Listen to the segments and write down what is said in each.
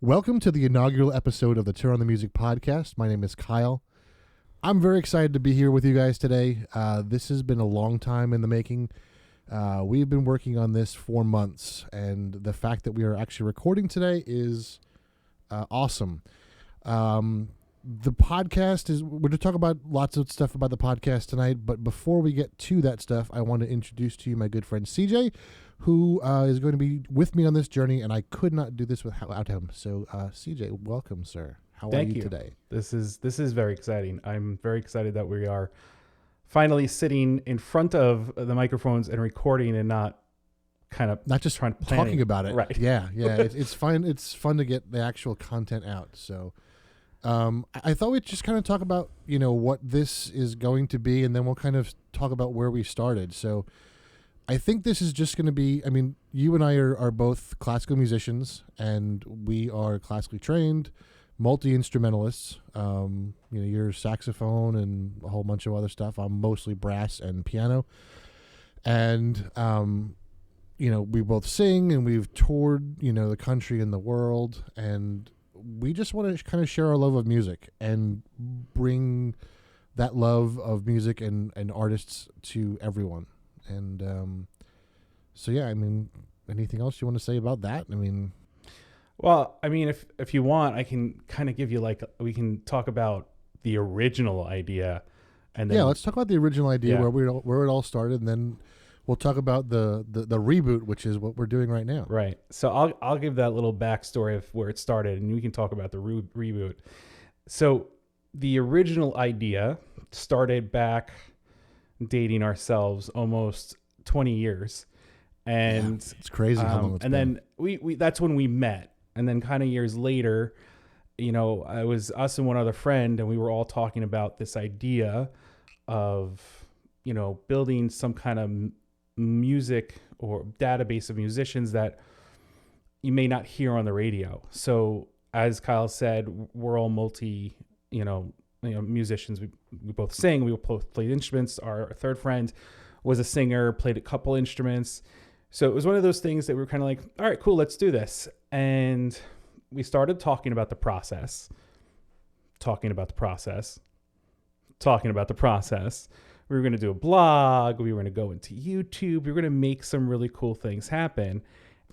Welcome to the inaugural episode of the Turn on the Music podcast. My name is Kyle. I'm very excited to be here with you guys today. This has been a long time in the making. We've been working on this for months, and the fact that we are actually recording today is awesome. The podcast is, we're going to talk about lots of stuff about the podcast tonight, but before we get to that stuff, I want to introduce to you my good friend CJ, who is going to be with me on this journey, and I could not do this without him. So, CJ, welcome, sir. How are you today? This is very exciting. I'm very excited that we are finally sitting in front of the microphones and recording, and not just trying to talking about it. Right? Yeah. It's fun. It's fun to get the actual content out. So, I thought we'd just kind of talk about what this is going to be, and then we'll kind of talk about where we started. So, I think this is just going to be, you and I are both classical musicians, and we are classically trained, multi-instrumentalists. You're saxophone and a whole bunch of other stuff. I'm mostly brass and piano. And, we both sing, and we've toured, the country and the world. And we just want to kind of share our love of music and bring that love of music and artists to everyone. And anything else you want to say about that? If you want, I can kind of give you we can talk about the original idea, and then let's talk about the original idea, where it all started, and then we'll talk about the reboot, which is what we're doing right now. Right. So I'll give that little backstory of where it started, and we can talk about the reboot. So the original idea started back, dating ourselves, almost 20 years. And it's crazy how long it's been. Then we that's when we met. And then kind of years later, it was us and one other friend, and we were all talking about this idea of, building some kind of music or database of musicians that you may not hear on the radio. So as Kyle said, we're all multi, musicians. We both sing, we both played instruments. Our third friend was a singer, played a couple instruments. So it was one of those things that we were kind of like, all right, cool, let's do this. And we started talking about the process. We were going to do a blog. We were going to go into YouTube. We were going to make some really cool things happen.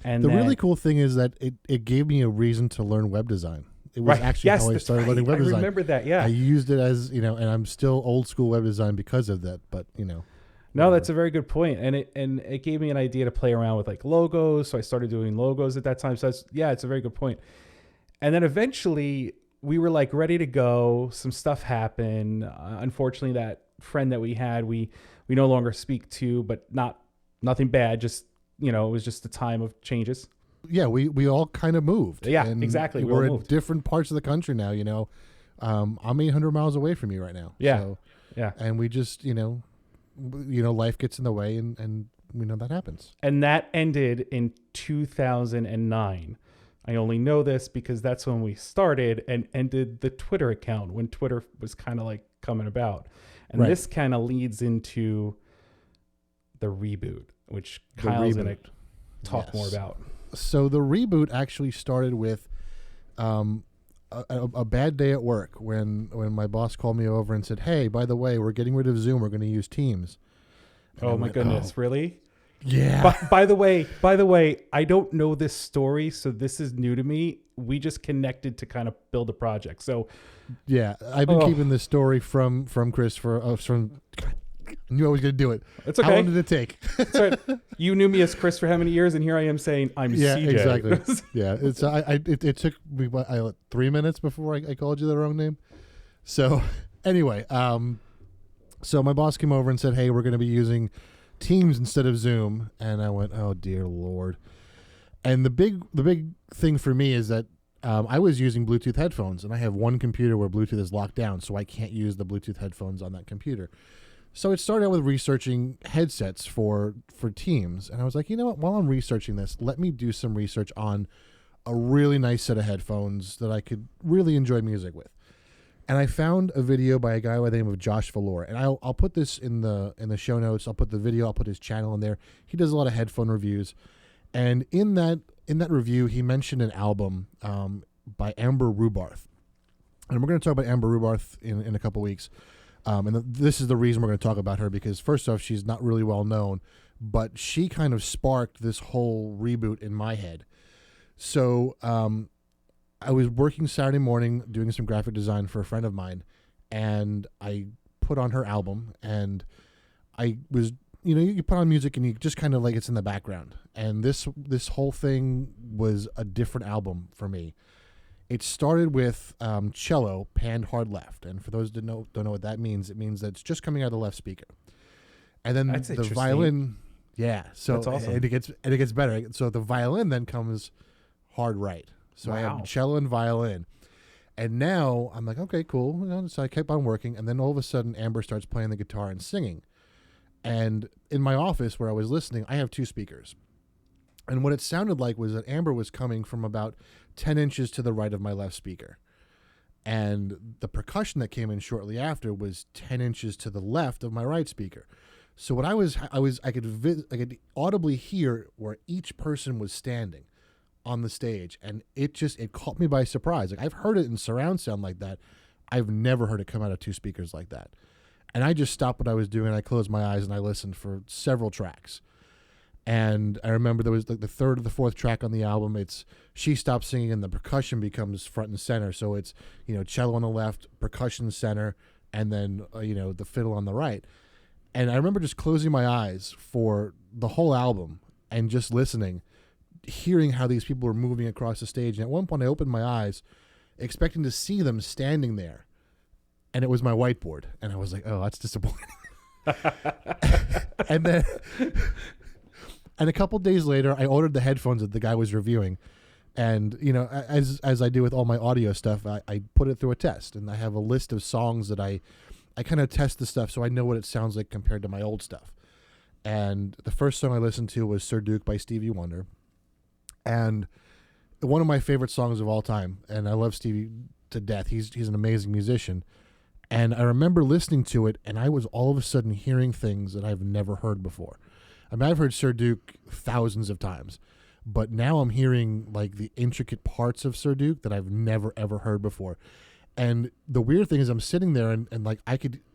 And really cool thing is that it gave me a reason to learn web design. It was actually how I started learning web design. I remember that, yeah. I used it as, and I'm still old school web design because of that, but, No, that's a very good point. And it gave me an idea to play around with logos. So I started doing logos at that time. So it's a very good point. And then eventually we were ready to go. Some stuff happened. Unfortunately, that friend that we had, we no longer speak to, but nothing bad. Just, it was just a time of changes. Yeah, we all kind of moved. Yeah, exactly. We're in different parts of the country now, I'm 800 miles away from you right now. Yeah. So, yeah. And we just, life gets in the way, and we know that happens. And that ended in 2009. I only know this because that's when we started and ended the Twitter account, when Twitter was kind of coming about. And This kind of leads into the reboot, which Kyle's going to talk more about. So the reboot actually started with a bad day at work when my boss called me over and said, "Hey, by the way, we're getting rid of Zoom. We're going to use Teams." And oh my goodness, really? Yeah. By the way, I don't know this story, so this is new to me. We just connected to kind of build a project. So yeah, I've been keeping this story from Chris from. I knew I was going to do it. It's okay. How long did it take? That's right. You knew me as Chris for how many years, and here I am saying I'm CJ. Exactly. Yeah, it took me 3 minutes before I called you the wrong name. So anyway, so my boss came over and said, "Hey, we're going to be using Teams instead of Zoom," and I went, "Oh dear Lord!" And the big thing for me is that I was using Bluetooth headphones, and I have one computer where Bluetooth is locked down, so I can't use the Bluetooth headphones on that computer. So it started out with researching headsets for Teams. And I was like, you know what? While I'm researching this, let me do some research on a really nice set of headphones that I could really enjoy music with. And I found a video by a guy by the name of Josh Valor. And I'll put this in the show notes. I'll put the video. I'll put his channel in there. He does a lot of headphone reviews. And in that review, he mentioned an album by Amber Rubarth. And we're going to talk about Amber Rubarth in a couple weeks. This is the reason we're going to talk about her, because first off, she's not really well known, but she kind of sparked this whole reboot in my head. So I was working Saturday morning doing some graphic design for a friend of mine, and I put on her album, and I was, you put on music and you just kind of like it's in the background. And this whole thing was a different album for me. It started with cello panned hard left, and for those that don't know what that means, it means that it's just coming out of the left speaker. And then That's the violin, yeah. So that's awesome. it gets better. So the violin then comes hard right. So I have cello and violin, and now I'm like, okay, cool. So I kept on working, and then all of a sudden, Amber starts playing the guitar and singing. And in my office where I was listening, I have 2 speakers. And what it sounded like was that Amber was coming from about 10 inches to the right of my left speaker. And the percussion that came in shortly after was 10 inches to the left of my right speaker. So what I could audibly hear where each person was standing on the stage. And it caught me by surprise. Like, I've heard it in surround sound like that. I've never heard it come out of 2 speakers like that. And I just stopped what I was doing, and I closed my eyes and I listened for several tracks. And I remember there was like the 3rd or the 4th track on the album. It's she stops singing and the percussion becomes front and center. So it's, cello on the left, percussion center, and then, the fiddle on the right. And I remember just closing my eyes for the whole album and just listening, hearing how these people were moving across the stage. And at one point I opened my eyes expecting to see them standing there. And it was my whiteboard. And I was like, oh, that's disappointing. And then... And a couple days later, I ordered the headphones that the guy was reviewing. And, as I do with all my audio stuff, I put it through a test. And I have a list of songs that I kind of test the stuff so I know what it sounds like compared to my old stuff. And the first song I listened to was Sir Duke by Stevie Wonder. And one of my favorite songs of all time. And I love Stevie to death. He's an amazing musician. And I remember listening to it, and I was all of a sudden hearing things that I've never heard before. I mean, I've heard Sir Duke thousands of times, but now I'm hearing like the intricate parts of Sir Duke that I've never, ever heard before. And the weird thing is I'm sitting there and like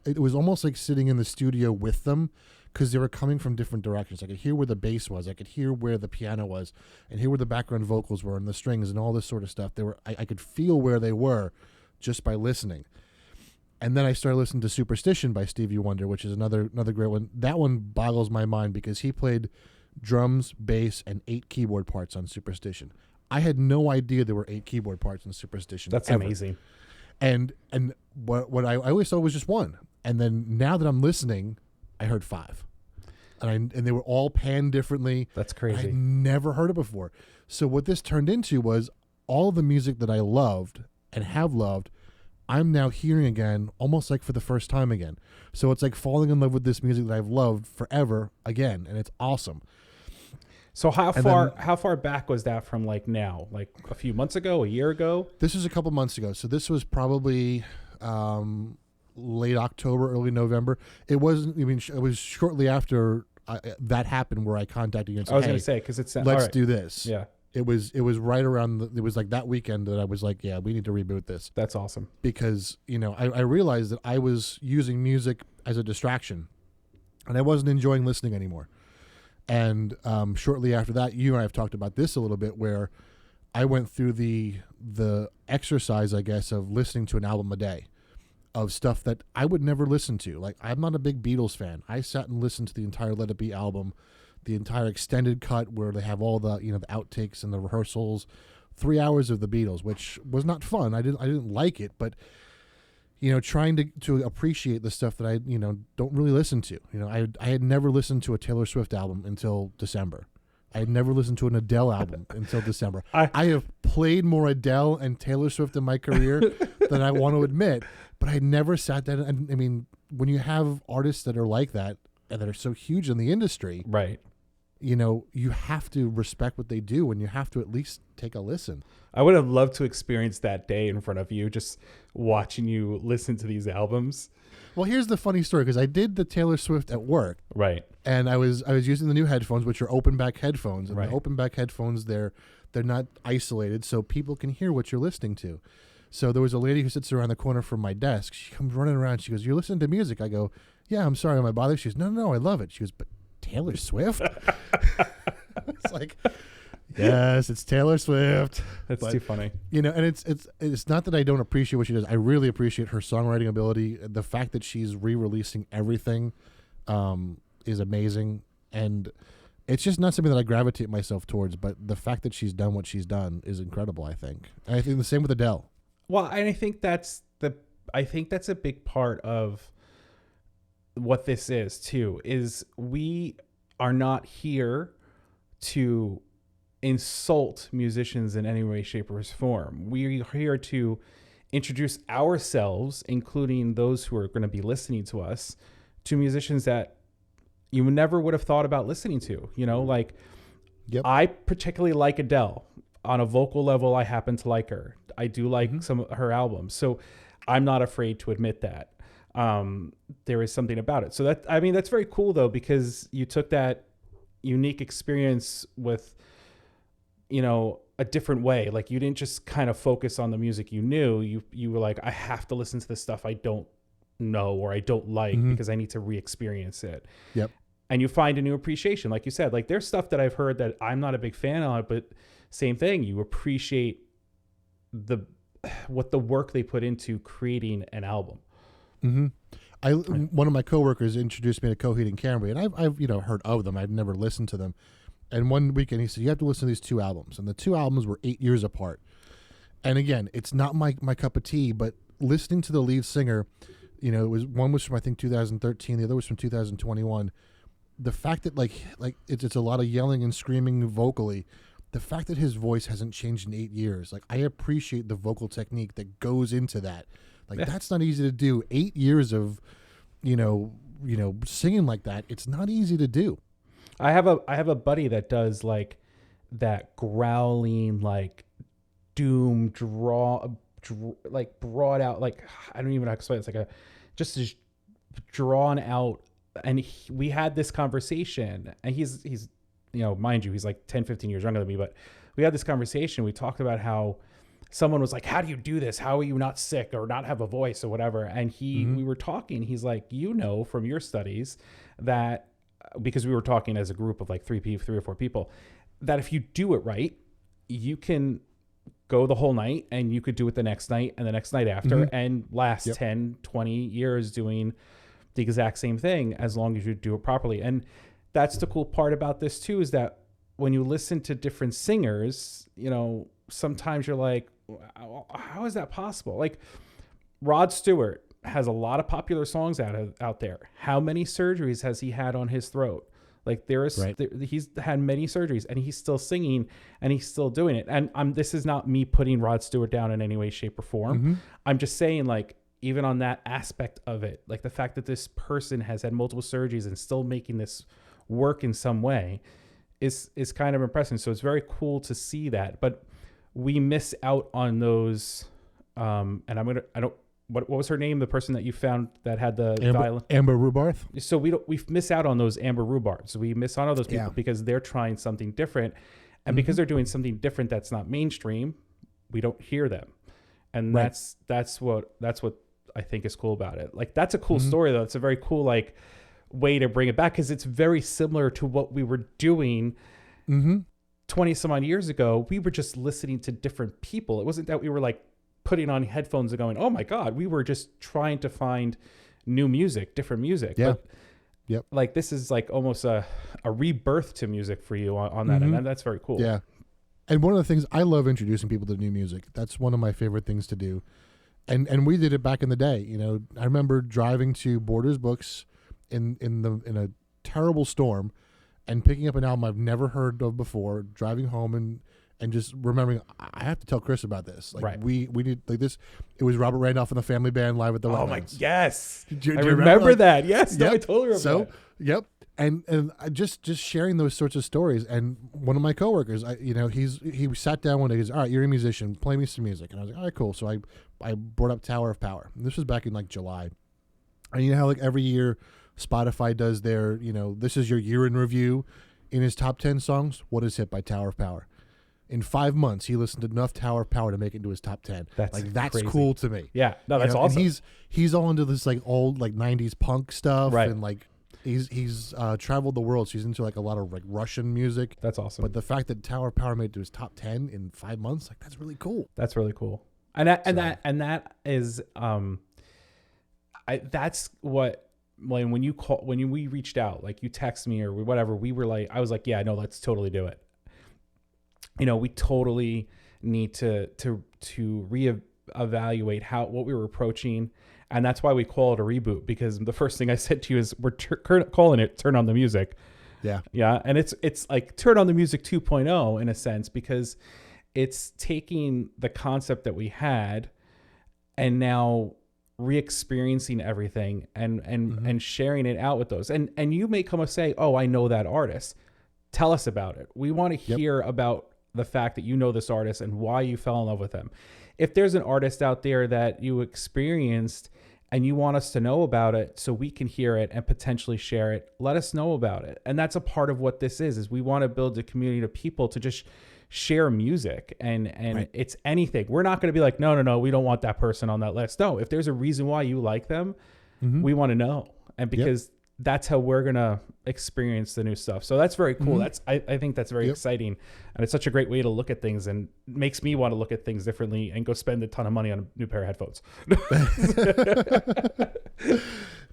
it was almost like sitting in the studio with them, because they were coming from different directions. I could hear where the bass was. I could hear where the piano was and hear where the background vocals were and the strings and all this sort of stuff. I could feel where they were just by listening. And then I started listening to Superstition by Stevie Wonder, which is another great one. That one boggles my mind because he played drums, bass, and 8 keyboard parts on Superstition. I had no idea there were 8 keyboard parts in Superstition. That's ever. amazing. And what I always thought was just 1. And then now that I'm listening, I heard 5. And they were all panned differently. That's crazy. I'd never heard it before. So what this turned into was all of the music that I loved and have loved, I'm now hearing again, almost like for the first time again. So it's like falling in love with this music that I've loved forever again, and it's awesome. So how far back was that from, like, now? Like a few months ago, a year ago? This was a couple months ago. So this was probably late October, early November. It wasn't. I mean, it was shortly after that happened where I contacted you and said, I was going to say, because let's do this. Yeah. It was right around it was like that weekend that I was like, yeah, we need to reboot this. That's awesome. Because, I realized that I was using music as a distraction and I wasn't enjoying listening anymore. And shortly after that, you and I have talked about this a little bit, where I went through the exercise, I guess, of listening to an album a day of stuff that I would never listen to. Like, I'm not a big Beatles fan. I sat and listened to the entire Let It Be album, the entire extended cut where they have all the the outtakes and the rehearsals, 3 hours of the Beatles, which was not fun. I didn't like it, but trying to appreciate the stuff that I don't really listen to. I had never listened to a Taylor Swift album until December. I had never listened to an Adele album until December. I have played more Adele and Taylor Swift in my career than I want to admit, but I never sat down. And I mean, when you have artists that are like that and that are so huge in the industry, right? You have to respect what they do, and you have to at least take a listen. I would have loved to experience that day in front of you, just watching you listen to these albums. Well, here's the funny story, because I did the Taylor Swift at work, right? And I was using the new headphones, which are open back headphones, and right. The open back headphones, they're They're not isolated, so people can hear what you're listening to. So there was a lady who sits around the corner from my desk. She comes running around. She goes, "You're listening to music?" I go, "Yeah, I'm sorry, am I bothering?" She goes, No, I love it." She goes, "But Taylor Swift?" It's like, yes, it's Taylor Swift. That's too funny. You know, and it's not that I don't appreciate what she does. I really appreciate her songwriting ability. The fact that she's re-releasing everything is amazing, and it's just not something that I gravitate myself towards. But the fact that she's done what she's done is incredible, I think. And I think the same with Adele. Well, and I think that's a big part of what this is too, is we are not here to insult musicians in any way, shape, or form. We are here to introduce ourselves, including those who are going to be listening to us, to musicians that you never would have thought about listening to. You know, like, Yep. I particularly like Adele. On a vocal level, I happen to like her. I do like some of her albums. So I'm not afraid to admit that. There is something about it. So that's very cool though, because you took that unique experience with, you know, a different way. Like, you didn't just kind of focus on the music you knew. You were like, I have to listen to this stuff I don't know or I don't like because I need to re-experience it. Yep. And you find a new appreciation. Like you said, like, there's stuff that I've heard that I'm not a big fan of, but same thing. You appreciate what the work they put into creating an album. One of my coworkers introduced me to Coheed and Cambria, and I've heard of them. I've never listened to them. And one weekend he said, "You have to listen to these two albums." And the two albums were 8 years apart. And again, it's not my cup of tea, but listening to the lead singer, one was from, I think, 2013, the other was from 2021. The fact that like it's a lot of yelling and screaming vocally, the fact that his voice hasn't changed in 8 years, like, I appreciate the vocal technique that goes into that. Like, that's not easy to do. 8 years of, singing like that, it's not easy to do. I have a buddy that does like that growling, like doom like brought out, like, I don't even know how to explain it. It's like just drawn out. And we had this conversation, and he's mind you, he's like 10, 15 years younger than me, but we had this conversation. We talked about how someone was like, "How do you do this? How are you not sick or not have a voice or whatever?" And we were talking, he's like, from your studies that, because we were talking as a group of like three or four people, that if you do it right, you can go the whole night, and you could do it the next night and the next night after, and last 10, 20 years doing the exact same thing, as long as you do it properly. And that's the cool part about this too, is that when you listen to different singers, sometimes you're like, how is that possible? Like, Rod Stewart has a lot of popular songs out there. How many surgeries has he had on his throat? Like, he's had many surgeries, and he's still singing, and he's still doing it. And this is not me putting Rod Stewart down in any way, shape, or form. I'm just saying, like, even on that aspect of it, like the fact that this person has had multiple surgeries and still making this work in some way is kind of impressive. So it's very cool to see that, but we miss out on those. What was her name? The person that you found that had the violin? Amber Rubarth. So we miss out on those Amber Rubards. We miss out on those people because they're trying something different, and because they're doing something different that's not mainstream, we don't hear them. And that's what I think is cool about it. Like, that's a cool story though. It's a very cool, like, way to bring it back, because it's very similar to what we were doing 20 some odd years ago. We were just listening to different people. It wasn't that we were like putting on headphones and going, "Oh my God," we were just trying to find new music, different music. Yeah. But like, this is like almost a rebirth to music for you on that. And that's very cool. Yeah. And one of the things, I love introducing people to new music. That's one of my favorite things to do. And we did it back in the day. I remember driving to Borders Books in a terrible storm and picking up an album I've never heard of before, driving home and just remembering, I have to tell Chris about this. Like, we need, like, this. It was Robert Randolph and the Family Band live at the Oh my, yes. Do you I remember like, that. Yes. Yep. No, I totally remember that. Yep. And I just sharing those sorts of stories. And one of my coworkers, he sat down one day. He's, "All right, you're a musician. Play me some music." And I was like, "All right, cool." So I brought up Tower of Power. And this was back in like July. And you know how like every year Spotify does their, this is your year in review. In his top 10 songs, what is hit by Tower of Power? in 5 months, he listened to enough Tower of Power to make it into his top 10. That's that's crazy. cool to me. Yeah, no, that's And awesome. he's all into this like old like 90s punk stuff, Right. and like he's traveled the world, so he's into like a lot of like Russian music. That's awesome. But the fact that Tower of Power made it to his top 10 in 5 months, like that's really cool. That's really cool. And that is that's what when we reached out, like you text me or whatever, we were like, I was like, yeah, no, let's totally do it. We totally need to reevaluate what we were approaching, and that's why we call it a reboot, because the first thing I said to you is we're calling it Turn on the Music. Yeah, and it's like Turn on the Music 2.0 in a sense, because it's taking the concept that we had and now re-experiencing everything and sharing it out with those. And you may come and say, oh, I know that artist. Tell us about it. We want to hear about the fact that you know this artist and why you fell in love with them. If there's an artist out there that you experienced and you want us to know about it so we can hear it and potentially share it, let us know about it. And that's a part of what this is we want to build a community of people to just share music, and right. It's anything. We're not going to be like, no, we don't want that person on that list. No, if there's a reason why you like them, we want to know. And because that's how we're going to experience the new stuff. So that's very cool. I think that's very exciting. And it's such a great way to look at things, and makes me want to look at things differently and go spend a ton of money on a new pair of headphones.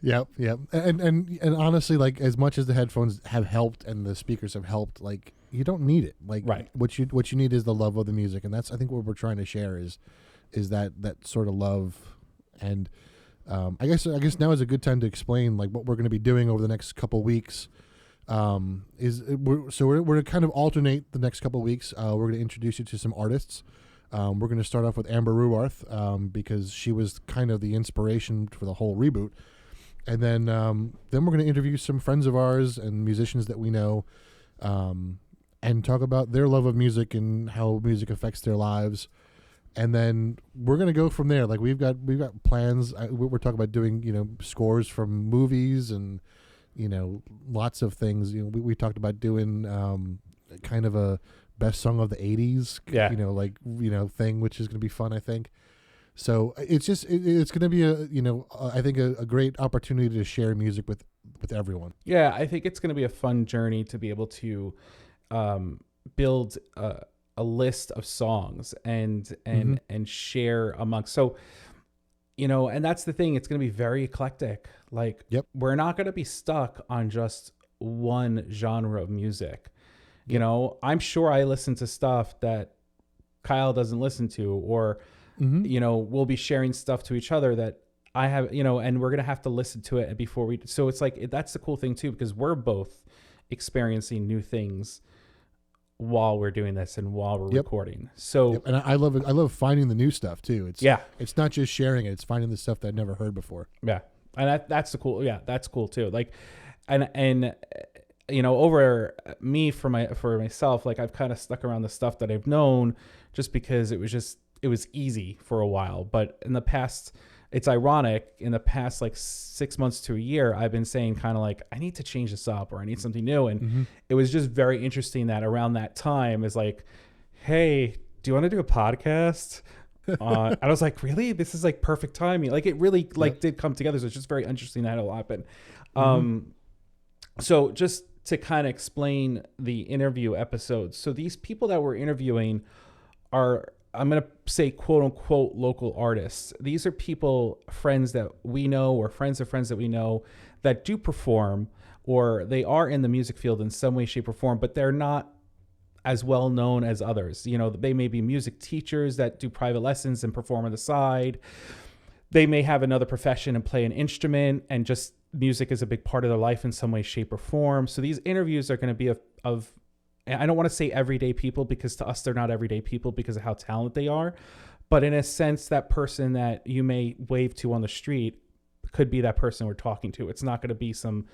Yep. And honestly, like as much as the headphones have helped and the speakers have helped, like you don't need it. Like right. What you need is the love of the music, and that's I think what we're trying to share is that sort of love. And I guess now is a good time to explain like what we're going to be doing over the next couple weeks. We're going to kind of alternate the next couple weeks. We're going to introduce you to some artists. We're going to start off with Amber Ruarth because she was kind of the inspiration for the whole reboot. And then we're going to interview some friends of ours and musicians that we know, and talk about their love of music and how music affects their lives. And then we're going to go from there. Like we've got plans. We're talking about doing, scores from movies and, lots of things. We talked about doing kind of a best song of the 80s, thing, which is going to be fun, I think. So it's just it's going to be I think a great opportunity to share music with everyone. Yeah, I think it's going to be a fun journey to be able to build a list of songs and share amongst. So and that's the thing. It's going to be very eclectic. Like we're not going to be stuck on just one genre of music. I'm sure I listen to stuff that Kyle doesn't listen to, or we'll be sharing stuff to each other that I have, and we're going to have to listen to it before we, so it's like, that's the cool thing too, because we're both experiencing new things while we're doing this and while we're recording. So, and I love it. I love finding the new stuff too. It's not just sharing it. It's finding the stuff that I've never heard before. Yeah. And that's the cool. Yeah. That's cool too. Like, and over me for myself, like I've kind of stuck around the stuff that I've known just because it was easy for a while. But in the past, it's ironic, in the past like 6 months to a year, I've been saying kind of like, I need to change this up, or I need something new. And it was just very interesting that around that time is like, hey, do you want to do a podcast? And I was like, really? This is like perfect timing. Like it really did come together. So it's just very interesting that it'll happen. So just to kind of explain the interview episodes. So these people that we're interviewing are, I'm going to say, quote unquote, local artists. These are people, friends that we know, or friends of friends that we know that do perform, or they are in the music field in some way, shape, or form, but they're not as well known as others. They may be music teachers that do private lessons and perform on the side. They may have another profession and play an instrument, and just music is a big part of their life in some way, shape, or form. So these interviews are going to be of I don't want to say everyday people, because to us, they're not everyday people because of how talented they are. But in a sense, that person that you may wave to on the street could be that person we're talking to. It's not going to be some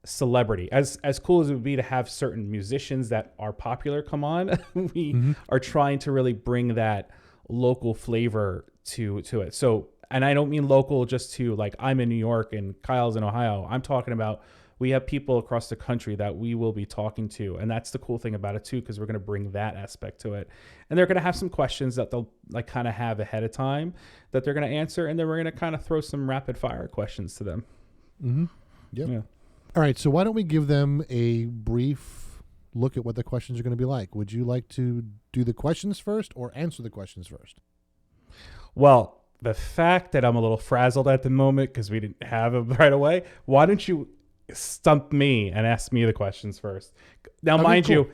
celebrity. As cool as it would be to have certain musicians that are popular come on, we are trying to really bring that local flavor to it. So, and I don't mean local just to like, I'm in New York and Kyle's in Ohio. I'm talking about we have people across the country that we will be talking to. And that's the cool thing about it too, because we're going to bring that aspect to it. And they're going to have some questions that they'll like kind of have ahead of time that they're going to answer. And then we're going to kind of throw some rapid fire questions to them. Mm-hmm. Yep. Yeah. All right. So why don't we give them a brief look at what the questions are going to be like? Would you like to do the questions first or answer the questions first? Well, the fact that I'm a little frazzled at the moment because we didn't have them right away, why don't you stump me and ask me the questions first? Now, mind you,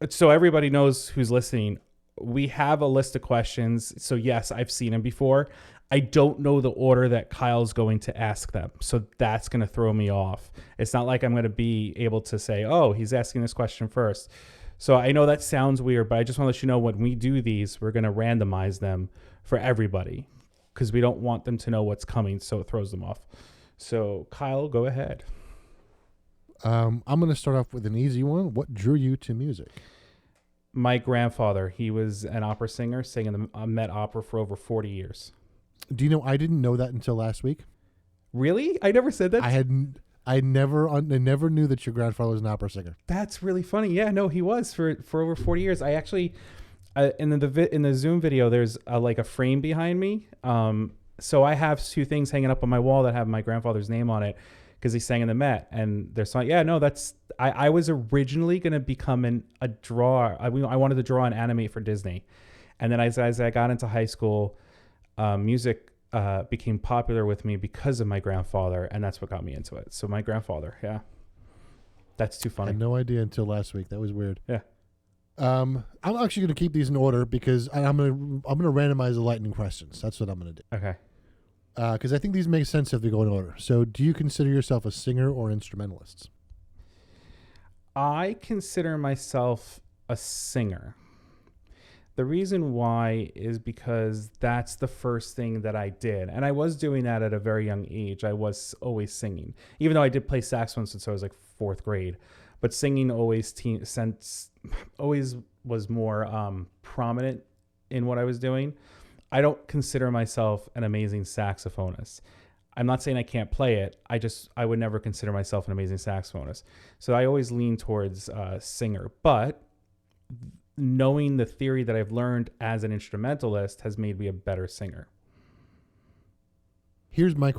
so everybody knows who's listening, we have a list of questions. So yes, I've seen them before. I don't know the order that Kyle's going to ask them. So that's going to throw me off. It's not like I'm going to be able to say, oh, he's asking this question first. So I know that sounds weird, but I just want to let you know when we do these, we're going to randomize them for everybody because we don't want them to know what's coming. So it throws them off. So Kyle, go ahead. I'm going to start off with an easy one. What drew you to music? My grandfather, he was an opera singer, sang in the Met Opera for over 40 years. Do you know, I didn't know that until last week. Really? I never said that. I never knew that your grandfather was an opera singer. That's really funny. Yeah, no, he was for over 40 years. I actually, in the Zoom video, there's like a frame behind me. So I have two things hanging up on my wall that have my grandfather's name on it because he sang in the Met. And they're saying, yeah, no, I was originally going to become a drawer. I wanted to draw and animate for Disney. And then as I got into high school, music became popular with me because of my grandfather, and that's what got me into it. So my grandfather, yeah. That's too funny. I had no idea until last week. That was weird. Yeah. I'm actually going to keep these in order because I'm going to randomize the lightning questions. That's what I'm going to do. Okay. Because I think these make sense if they go in order. So, do you consider yourself a singer or instrumentalist? I consider myself a singer. The reason why is because that's the first thing that I did. And I was doing that at a very young age. I was always singing, even though I did play saxophone since I was like 4th grade. But singing always was more prominent in what I was doing. I don't consider myself an amazing saxophonist. I'm not saying I can't play it. I would never consider myself an amazing saxophonist. So I always lean towards singer. But knowing the theory that I've learned as an instrumentalist has made me a better singer. Here's my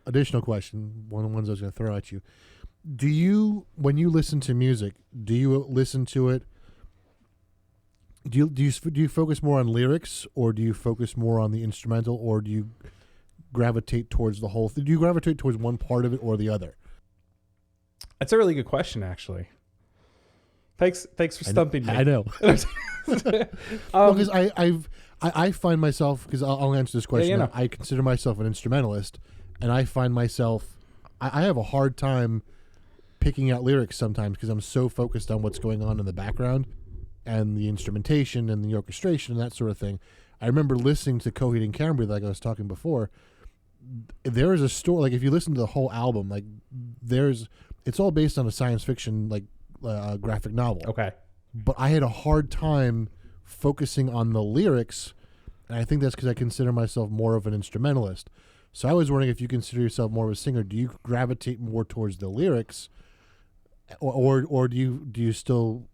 additional question, one of the ones I was going to throw at you. Do you, when you listen to music, do you listen to it, do you focus more on lyrics, or do you focus more on the instrumental, or do you gravitate towards the whole thing? Do you gravitate towards one part of it or the other? That's a really good question, actually. Thanks for stumping me. I know. Because I find myself, because I'll answer this question. Yeah, you know. I consider myself an instrumentalist, and I find myself, I have a hard time picking out lyrics sometimes because I'm so focused on what's going on in the background and the instrumentation and the orchestration and that sort of thing. I remember listening to Coheed and Cambria, like I was talking before. There is a story, like if you listen to the whole album, like it's all based on a science fiction, like graphic novel. Okay. But I had a hard time focusing on the lyrics, and I think that's because I consider myself more of an instrumentalist. So I was wondering if you consider yourself more of a singer. Do you gravitate more towards the lyrics, or do you still?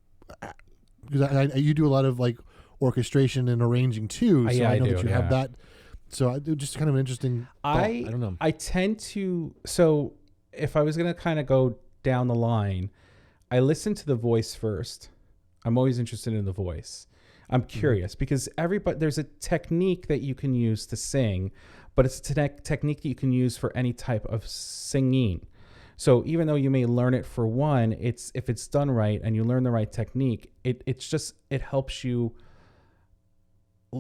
Because you do a lot of like orchestration and arranging too, so I know that you have that. So just kind of an interesting thought. I don't know. I tend to. So if I was going to kind of go down the line, I listen to the voice first. I'm always interested in the voice. I'm curious because there's a technique that you can use to sing, but it's a technique that you can use for any type of singing. So even though you may learn it for one, if it's done right and you learn the right technique, it helps you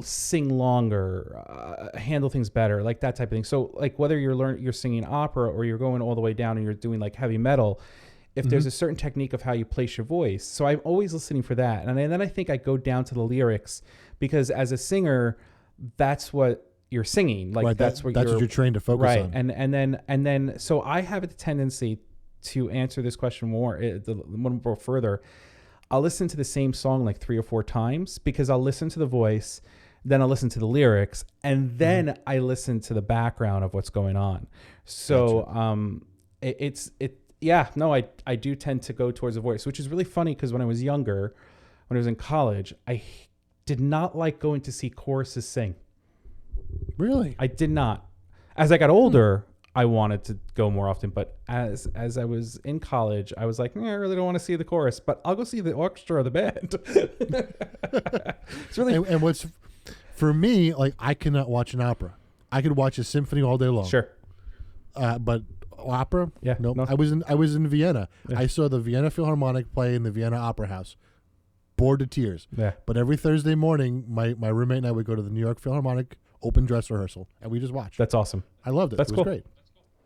sing longer, handle things better, like that type of thing. So like whether you're singing opera or you're going all the way down and you're doing like heavy metal, if there's a certain technique of how you place your voice. So I'm always listening for that. And then I think I go down to the lyrics because as a singer, that's what you're singing. Like right, that's what you're trained to focus on. Right. And then so I have a tendency to answer this question more further. I'll listen to the same song like 3 or 4 times because I'll listen to the voice, then I'll listen to the lyrics, and then I listen to the background of what's going on. So gotcha. Yeah, no, I do tend to go towards the voice, which is really funny because when I was younger, when I was in college, did not like going to see choruses sing. Really? I did not. As I got older, I wanted to go more often, but as I was in college, I was like, I really don't want to see the chorus, but I'll go see the orchestra or the band. It's really and what's for me, like, I cannot watch an opera. I could watch a symphony all day long. sure. But opera? Yeah, Nope. no. I was in Vienna. Yeah. I saw the Vienna Philharmonic play in the Vienna Opera House. Bored to tears. Yeah. But every Thursday morning, my roommate and I would go to the New York Philharmonic open dress rehearsal, and we just watched. That's awesome. I loved it. That's it was cool. great.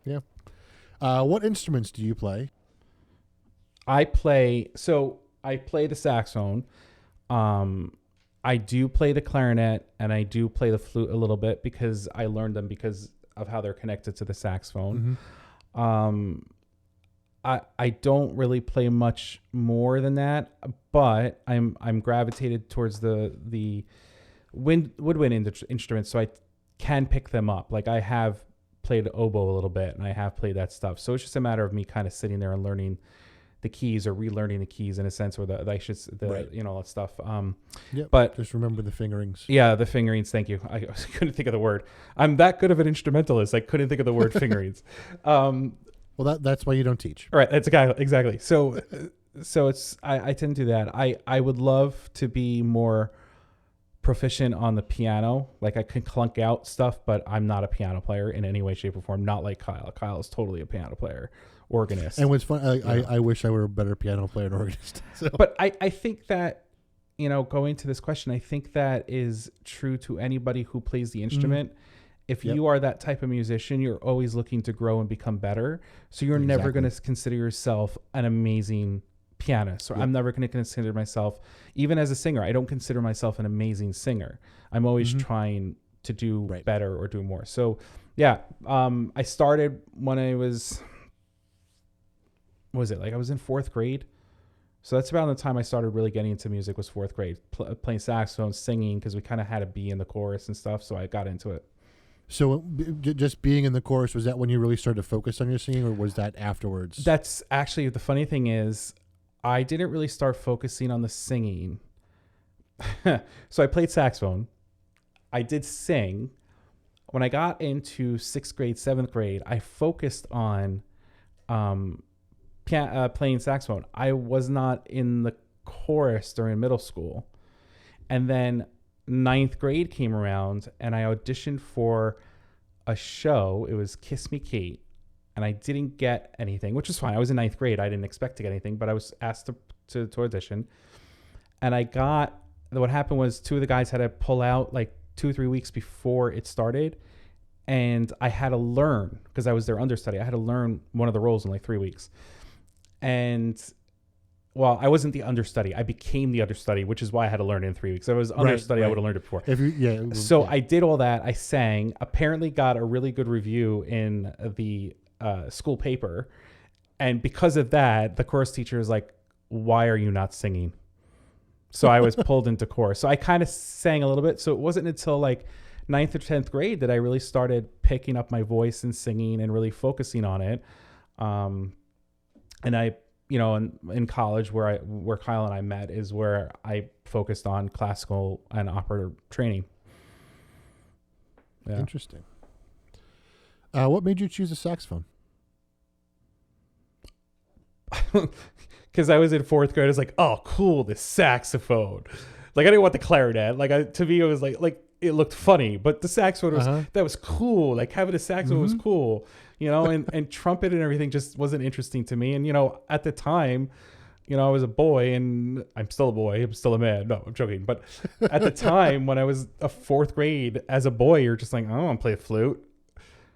Yeah. What instruments do you play? I play the saxophone. I do play the clarinet and I do play the flute a little bit because I learned them because of how they're connected to the saxophone. Mm-hmm. I don't really play much more than that, but I'm gravitated towards the woodwind instruments, so I can pick them up. Like I have played oboe a little bit and I have played that stuff. So it's just a matter of me kind of sitting there and learning the keys or relearning the keys in a sense, or right. That stuff. Yeah. But just remember the fingerings. Yeah, the fingerings. Thank you. I couldn't think of the word. I'm that good of an instrumentalist. I couldn't think of the word fingerings. Well, that's why you don't teach. All right. That's exactly. So it's, I tend to do that. I would love to be more proficient on the piano. Like I can clunk out stuff, but I'm not a piano player in any way, shape, or form. Not like Kyle. Kyle is totally a piano player, organist. And what's fun, I wish I were a better piano player and organist. So. But I think that, going to this question, I think that is true to anybody who plays the instrument. If you are that type of musician, you're always looking to grow and become better. So you're never going to consider yourself an amazing pianist. Or I'm never going to consider myself, even as a singer, I don't consider myself an amazing singer. I'm always trying to do better or do more. So yeah, I started when I was, I was in 4th grade. So that's about the time I started really getting into music, was 4th grade, playing saxophone, singing, because we kind of had to be in the chorus and stuff. So I got into it. So just being in the chorus, was that when you really started to focus on your singing, or was that afterwards? That's actually, the funny thing is, I didn't really start focusing on the singing. So I played saxophone. I did sing. When I got into 6th grade, 7th grade, I focused on playing saxophone. I was not in the chorus during middle school. And then 9th grade came around and I auditioned for a show. It was Kiss Me Kate. And I didn't get anything, which was fine. I was in 9th grade. I didn't expect to get anything, but I was asked to audition. And what happened was 2 of the guys had to pull out like 2 or 3 weeks before it started. And I had to learn, because I was their understudy, I had to learn one of the roles in like 3 weeks. And well, I wasn't the understudy. I became the understudy, which is why I had to learn it in 3 weeks. If I was understudy, I would have learned it before. I did all that. I sang, apparently got a really good review in the school paper. And because of that, the chorus teacher is like, why are you not singing? So I was pulled into chorus. So I kind of sang a little bit. So it wasn't until like 9th or 10th grade that I really started picking up my voice and singing and really focusing on it. And I, in college where Kyle and I met is where I focused on classical and opera training. Yeah. Interesting. What made you choose a saxophone? Because I was in 4th grade. I was like, oh, cool, the saxophone. Like, I didn't want the clarinet. Like, to me, it was like it looked funny, but the saxophone was cool. Like, having a saxophone was cool, and trumpet and everything just wasn't interesting to me. And, at the time, I was a boy, and I'm still a boy. I'm still a man. No, I'm joking. But at the time when I was a 4th grade as a boy, you're just like, I don't want to play a flute.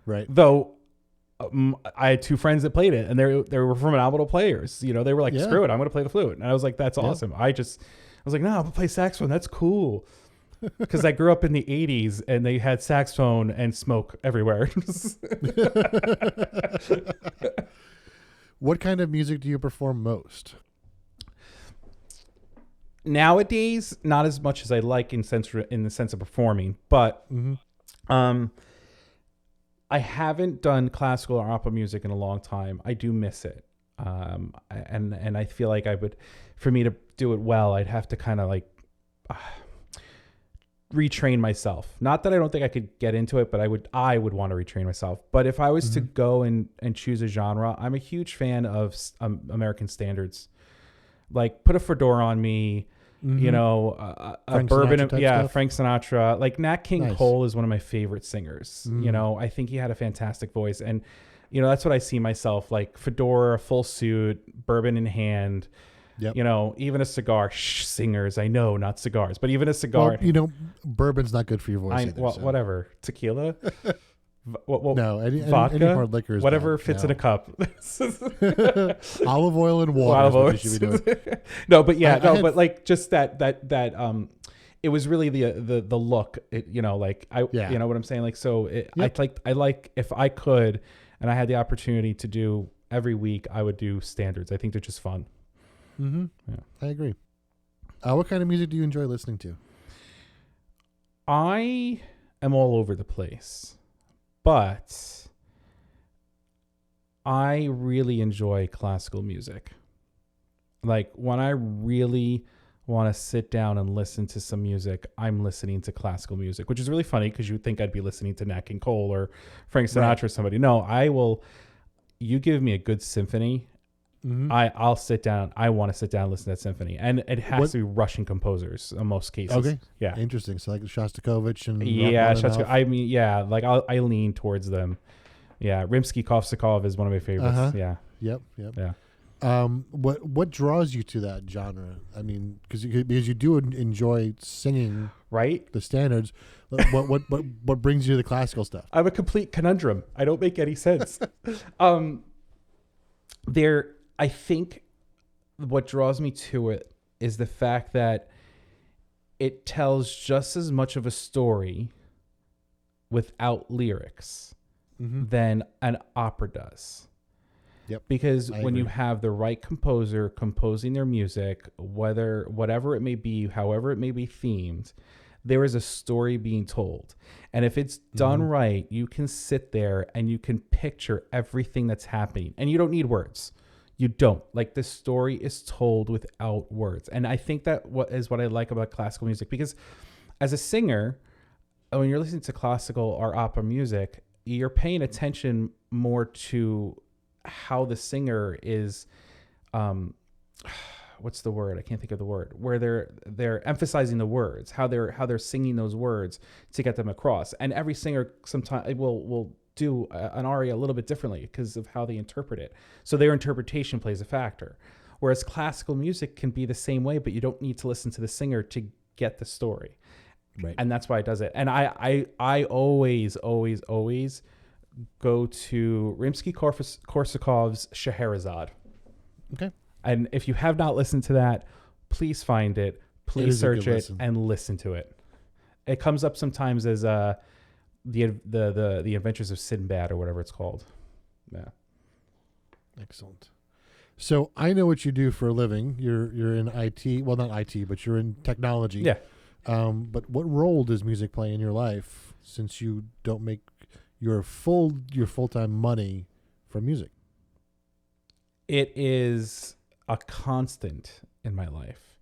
Right. Though I had 2 friends that played it, and they were phenomenal players. They were like, screw it, I'm going to play the flute. And I was like, that's awesome. I was like, no, I'm going to play saxophone. That's cool. Because I grew up in the 80s and they had saxophone and smoke everywhere. What kind of music do you perform most? Nowadays, not as much as I like in the sense of performing, but I haven't done classical or opera music in a long time. I do miss it. And I feel like for me to do it well, I'd have to kind of like retrain myself. Not that I don't think I could get into it, but I would want to retrain myself. But if I was to go and choose a genre, I'm a huge fan of American standards. Like put a fedora on me, you know, a bourbon, stuff. Frank Sinatra. Like Nat King Nice. Cole is one of my favorite singers. You know, I think he had a fantastic voice, and you know that's what I see myself like: fedora, full suit, bourbon in hand. Yep. You know, even a cigar. Singers, I know, not cigars, but even a cigar. Well, you know, bourbon's not good for your voice either. Well, so. Whatever. Tequila. No, any vodka, hard liquor is whatever bad. fits No. in a cup. Olive oil and water is what you should be doing. No, but yeah, I had- but like just that it was really the look, you know, like you know what I'm saying? Like, so I like if I could, and I had the opportunity to do every week, I would do standards. I think they're just fun. Mm-hmm. Yeah. I agree. What kind of music do you enjoy listening to? I am all over the place, but I really enjoy classical music. Like when I really want to sit down and listen to some music, I'm listening to classical music, which is really funny because you would think I'd be listening to Nat King Cole or Frank Sinatra or somebody. No, I will. You give me a good symphony, I'll sit down. I want to sit down and listen to that symphony, and it has to be Russian composers in most cases. Okay, yeah, interesting. So like Shostakovich and yeah, I mean, yeah, like I lean towards them. Yeah, Rimsky-Korsakov is one of my favorites. Yeah. Yep. Yeah. What draws you to that genre? I mean, because you do enjoy singing, right? The standards. What brings you to the classical stuff? I'm a complete conundrum. I don't make any sense. I think what draws me to it is the fact that it tells just as much of a story without lyrics than an opera does. Yep. Because when you have the right composer composing their music, whatever it may be, however it may be themed, there is a story being told. And if it's done right, you can sit there and you can picture everything that's happening. And you don't need words. You don't. Like, the story is told without words. And I think that what I like about classical music, because as a singer, when you're listening to classical or opera music, you're paying attention more to how the singer is, what's the word? I can't think of the word. Where they're emphasizing the words, how they're singing those words to get them across. And every singer sometimes will do an aria a little bit differently because of how they interpret it. So their interpretation plays a factor. Whereas classical music can be the same way, but you don't need to listen to the singer to get the story. Right. And that's why it does it. And I always go to Rimsky-Korsakov's Scheherazade. Okay. And if you have not listened to that, please find it. Please search it and listen to it. It comes up sometimes as the Adventures of Sinbad or whatever it's called. Yeah. Excellent. So I know what you do for a living. You're in IT. Well, not IT, but you're in technology. Yeah. But what role does music play in your life, since you don't make your full-time money from music? It is a constant in my life.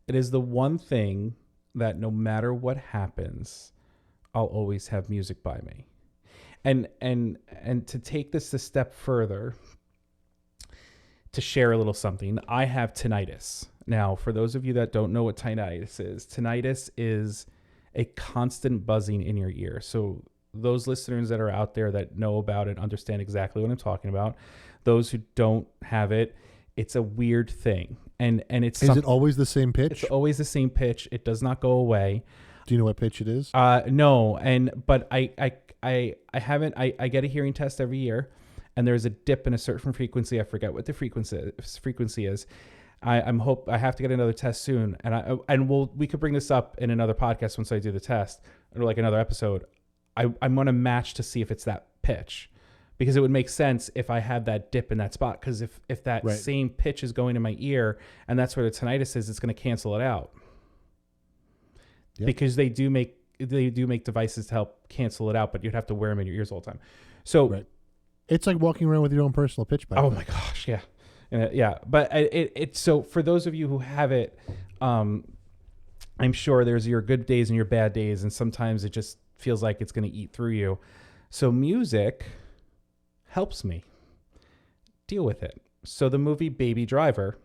It is the one thing that no matter what happens, I'll always have music by me. And to take this a step further, to share a little something, I have tinnitus. Now, for those of you that don't know what tinnitus is a constant buzzing in your ear. So those listeners that are out there that know about it understand exactly what I'm talking about. Those who don't have it, it's a weird thing. And it's Is it always the same pitch? It's always the same pitch. It does not go away. Do you know what pitch it is? No. But I haven't. I get a hearing test every year, and there's a dip in a certain frequency. I forget what the frequency is. I have to get another test soon, and we could bring this up in another podcast once I do the test, or like another episode. I'm going to match to see if it's that pitch, because it would make sense if I had that dip in that spot. Because if that same pitch is going in my ear and that's where the tinnitus is, it's going to cancel it out. Yep. Because they do make devices to help cancel it out, but you'd have to wear them in your ears all the time. So it's like walking around with your own personal pitch. Oh my gosh, yeah. Yeah, but it's so for those of you who have it, I'm sure there's your good days and your bad days, and sometimes it just feels like it's going to eat through you. So music helps me deal with it. So the movie Baby Driver,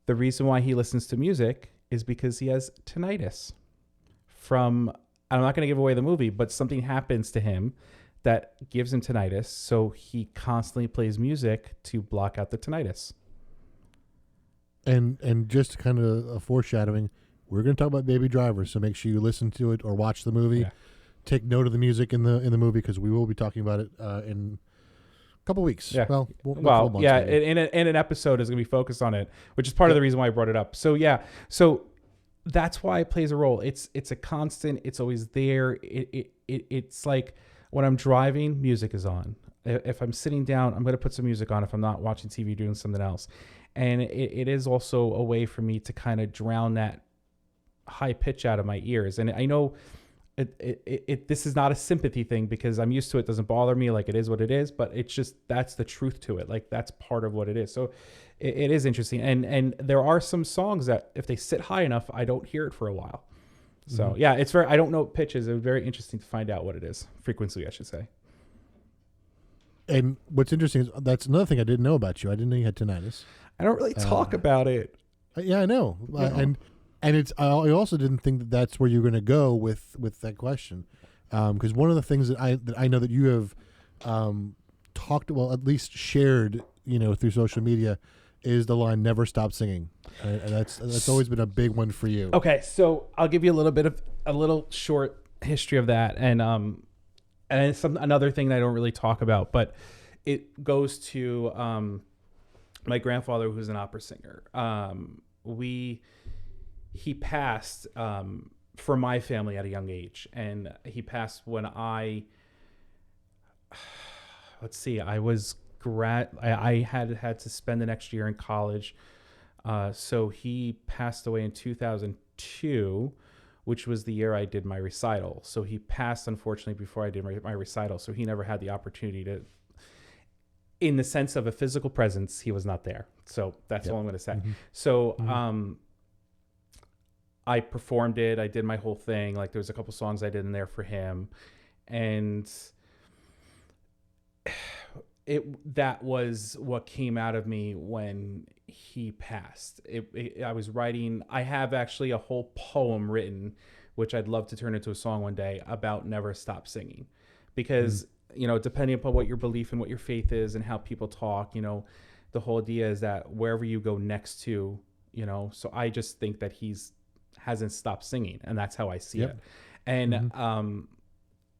the reason why he listens to music is because he has tinnitus from, I'm not going to give away the movie, but something happens to him that gives him tinnitus. So he constantly plays music to block out the tinnitus. And just kind of a foreshadowing, we're going to talk about Baby Driver, so make sure you listen to it or watch the movie. Yeah. Take note of the music in the movie because we will be talking about it in a couple weeks. Yeah. Well, months, yeah. maybe. In an episode is going to be focused on it, which is part of the reason why I brought it up. So yeah, so that's why it plays a role. It's a constant. It's always there. It's like when I'm driving, music is on. If I'm sitting down, I'm going to put some music on. If I'm not watching TV, doing something else, and it is also a way for me to kind of drown that high pitch out of my ears. And I know this is not a sympathy thing because I'm used to it. It doesn't bother me. Like, it is what it is, but it's just, that's the truth to it. Like, that's part of what it is. So it is interesting. And there are some songs that if they sit high enough, I don't hear it for a while. So yeah, it's I don't know pitches. It was very interesting to find out what it is. Frequency, I should say. And what's interesting is that's another thing I didn't know about you. I didn't know you had tinnitus. I don't really talk about it. Yeah, I know. And it's, I also didn't think that that's where you're going to go with that question, because one of the things that I know that you have talked, well, at least shared, through social media, is the line "never stop singing," and that's always been a big one for you. Okay, so I'll give you a little short history of that, and it's another thing that I don't really talk about, but it goes to my grandfather, who's an opera singer. He passed for my family at a young age, and he passed when I was I had to spend the next year in college. So he passed away in 2002, which was the year I did my recital. So he passed, unfortunately, before I did my recital. So he never had the opportunity to, in the sense of a physical presence, he was not there. So that's all I'm going to say. Mm-hmm. So, I performed it. I did my whole thing. Like, there was a couple songs I did in there for him. And that was what came out of me when he passed. I was writing, I have actually a whole poem written, which I'd love to turn into a song one day, about never stop singing. Because, depending upon what your belief and what your faith is and how people talk, the whole idea is that wherever you go next to, so I just think that hasn't stopped singing, and that's how I see it. And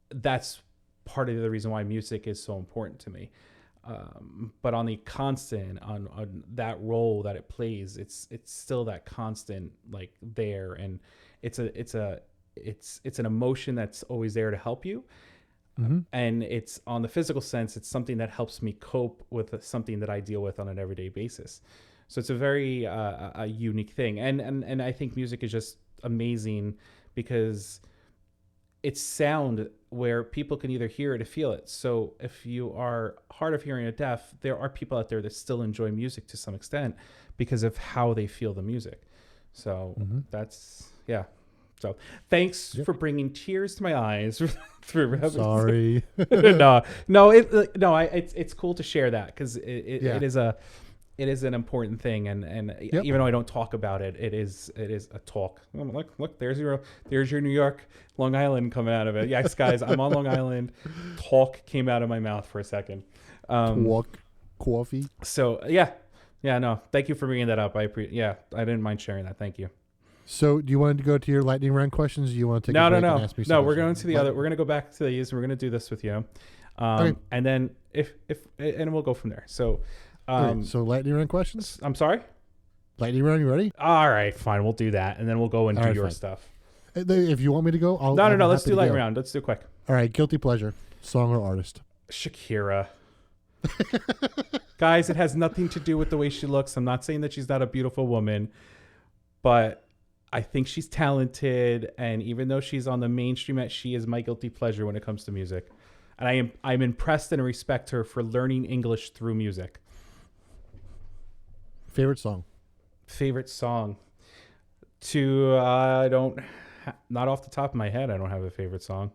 that's part of the reason why music is so important to me. But on the constant, on that role that it plays, it's still that constant, like, there, and it's an emotion that's always there to help you. And it's, on the physical sense, it's something that helps me cope with something that I deal with on an everyday basis. So it's a very a unique thing, and I think music is just amazing because it's sound where people can either hear it or feel it. So if you are hard of hearing or deaf, there are people out there that still enjoy music to some extent because of how they feel the music. So that's, yeah. So thanks for bringing tears to my eyes through. Sorry. It's cool to share that because it is an important thing, and even though I don't talk about it, it is a talk. Look, there's your New York, Long Island coming out of it. Yes, guys, I'm on Long Island. Talk came out of my mouth for a second. Talk, coffee. So yeah, no, thank you for bringing that up. I didn't mind sharing that. Thank you. So, do you want to go to your lightning round questions? Or do you want to take a break and ask me No, we're going to the other. We're going to go back to these. We're going to do this with you, and then and we'll go from there. So. So lightning round questions. I'm sorry? Lightning round, you ready? All right, fine. We'll do that, and then we'll go and do your stuff. If you want me to go, I'll. No. Let's do lightning round. Let's do it quick. All right, guilty pleasure, song or artist? Shakira. Guys, it has nothing to do with the way she looks. I'm not saying that she's not a beautiful woman, but I think she's talented, and even though she's on the mainstream, she is my guilty pleasure when it comes to music. And I'm impressed and respect her for learning English through music. Favorite song? Favorite song? Not off the top of my head, I don't have a favorite song.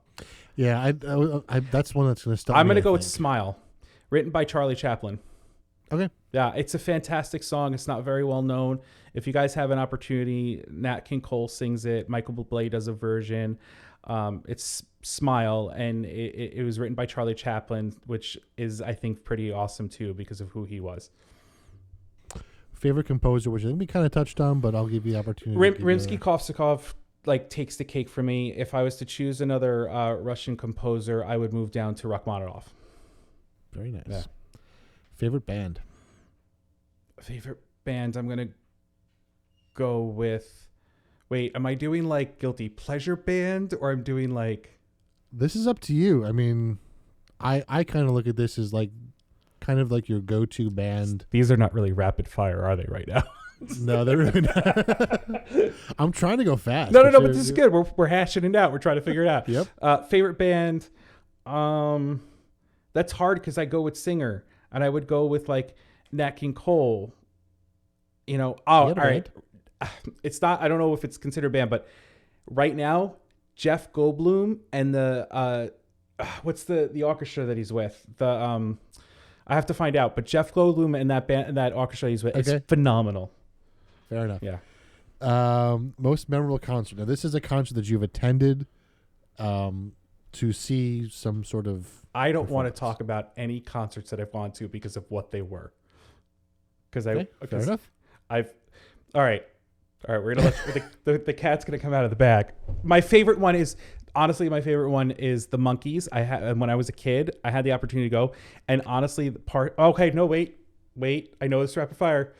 Yeah, I that's one that's going to stop. I'm going to go with Smile, written by Charlie Chaplin. Okay. Yeah, it's a fantastic song. It's not very well known. If you guys have an opportunity, Nat King Cole sings it. Michael Bublé does a version. It's Smile, and it was written by Charlie Chaplin, which is, I think, pretty awesome too because of who he was. Favorite composer, which I think we kind of touched on, but I'll give you the opportunity. Rimsky-Korsakov takes the cake for me. If I was to choose another Russian composer, I would move down to Rachmaninoff. Very nice. Yeah. Favorite band? Favorite band, I'm gonna go with. Wait, am I doing like guilty pleasure band, or I'm doing like? This is up to you. I mean, I kind of look at this as like, kind of like your go-to band. These are not really rapid fire, are they? Right now? No, they're really not. I'm trying to go fast. No, but this is good. We're hashing it out. We're trying to figure it out. Yep. Favorite band, that's hard because I go with singer, and I would go with like Nat King Cole. All right. It's not. I don't know if it's considered band, but right now, Jeff Goldblum and the what's the orchestra that he's with? I have to find out. But Jeff Goldblum and that band and that orchestra he's with, it's phenomenal. Fair enough. Yeah. Most memorable concert. Now, this is a concert that you've attended to see some sort of. I don't want to talk about any concerts that I've gone to because of what they were. Fair enough. All right. We're gonna let the cat's gonna come out of the bag. My favorite one is honestly the Monkees. When I was a kid, I had the opportunity to go, and honestly, wait. I know it's rapid fire.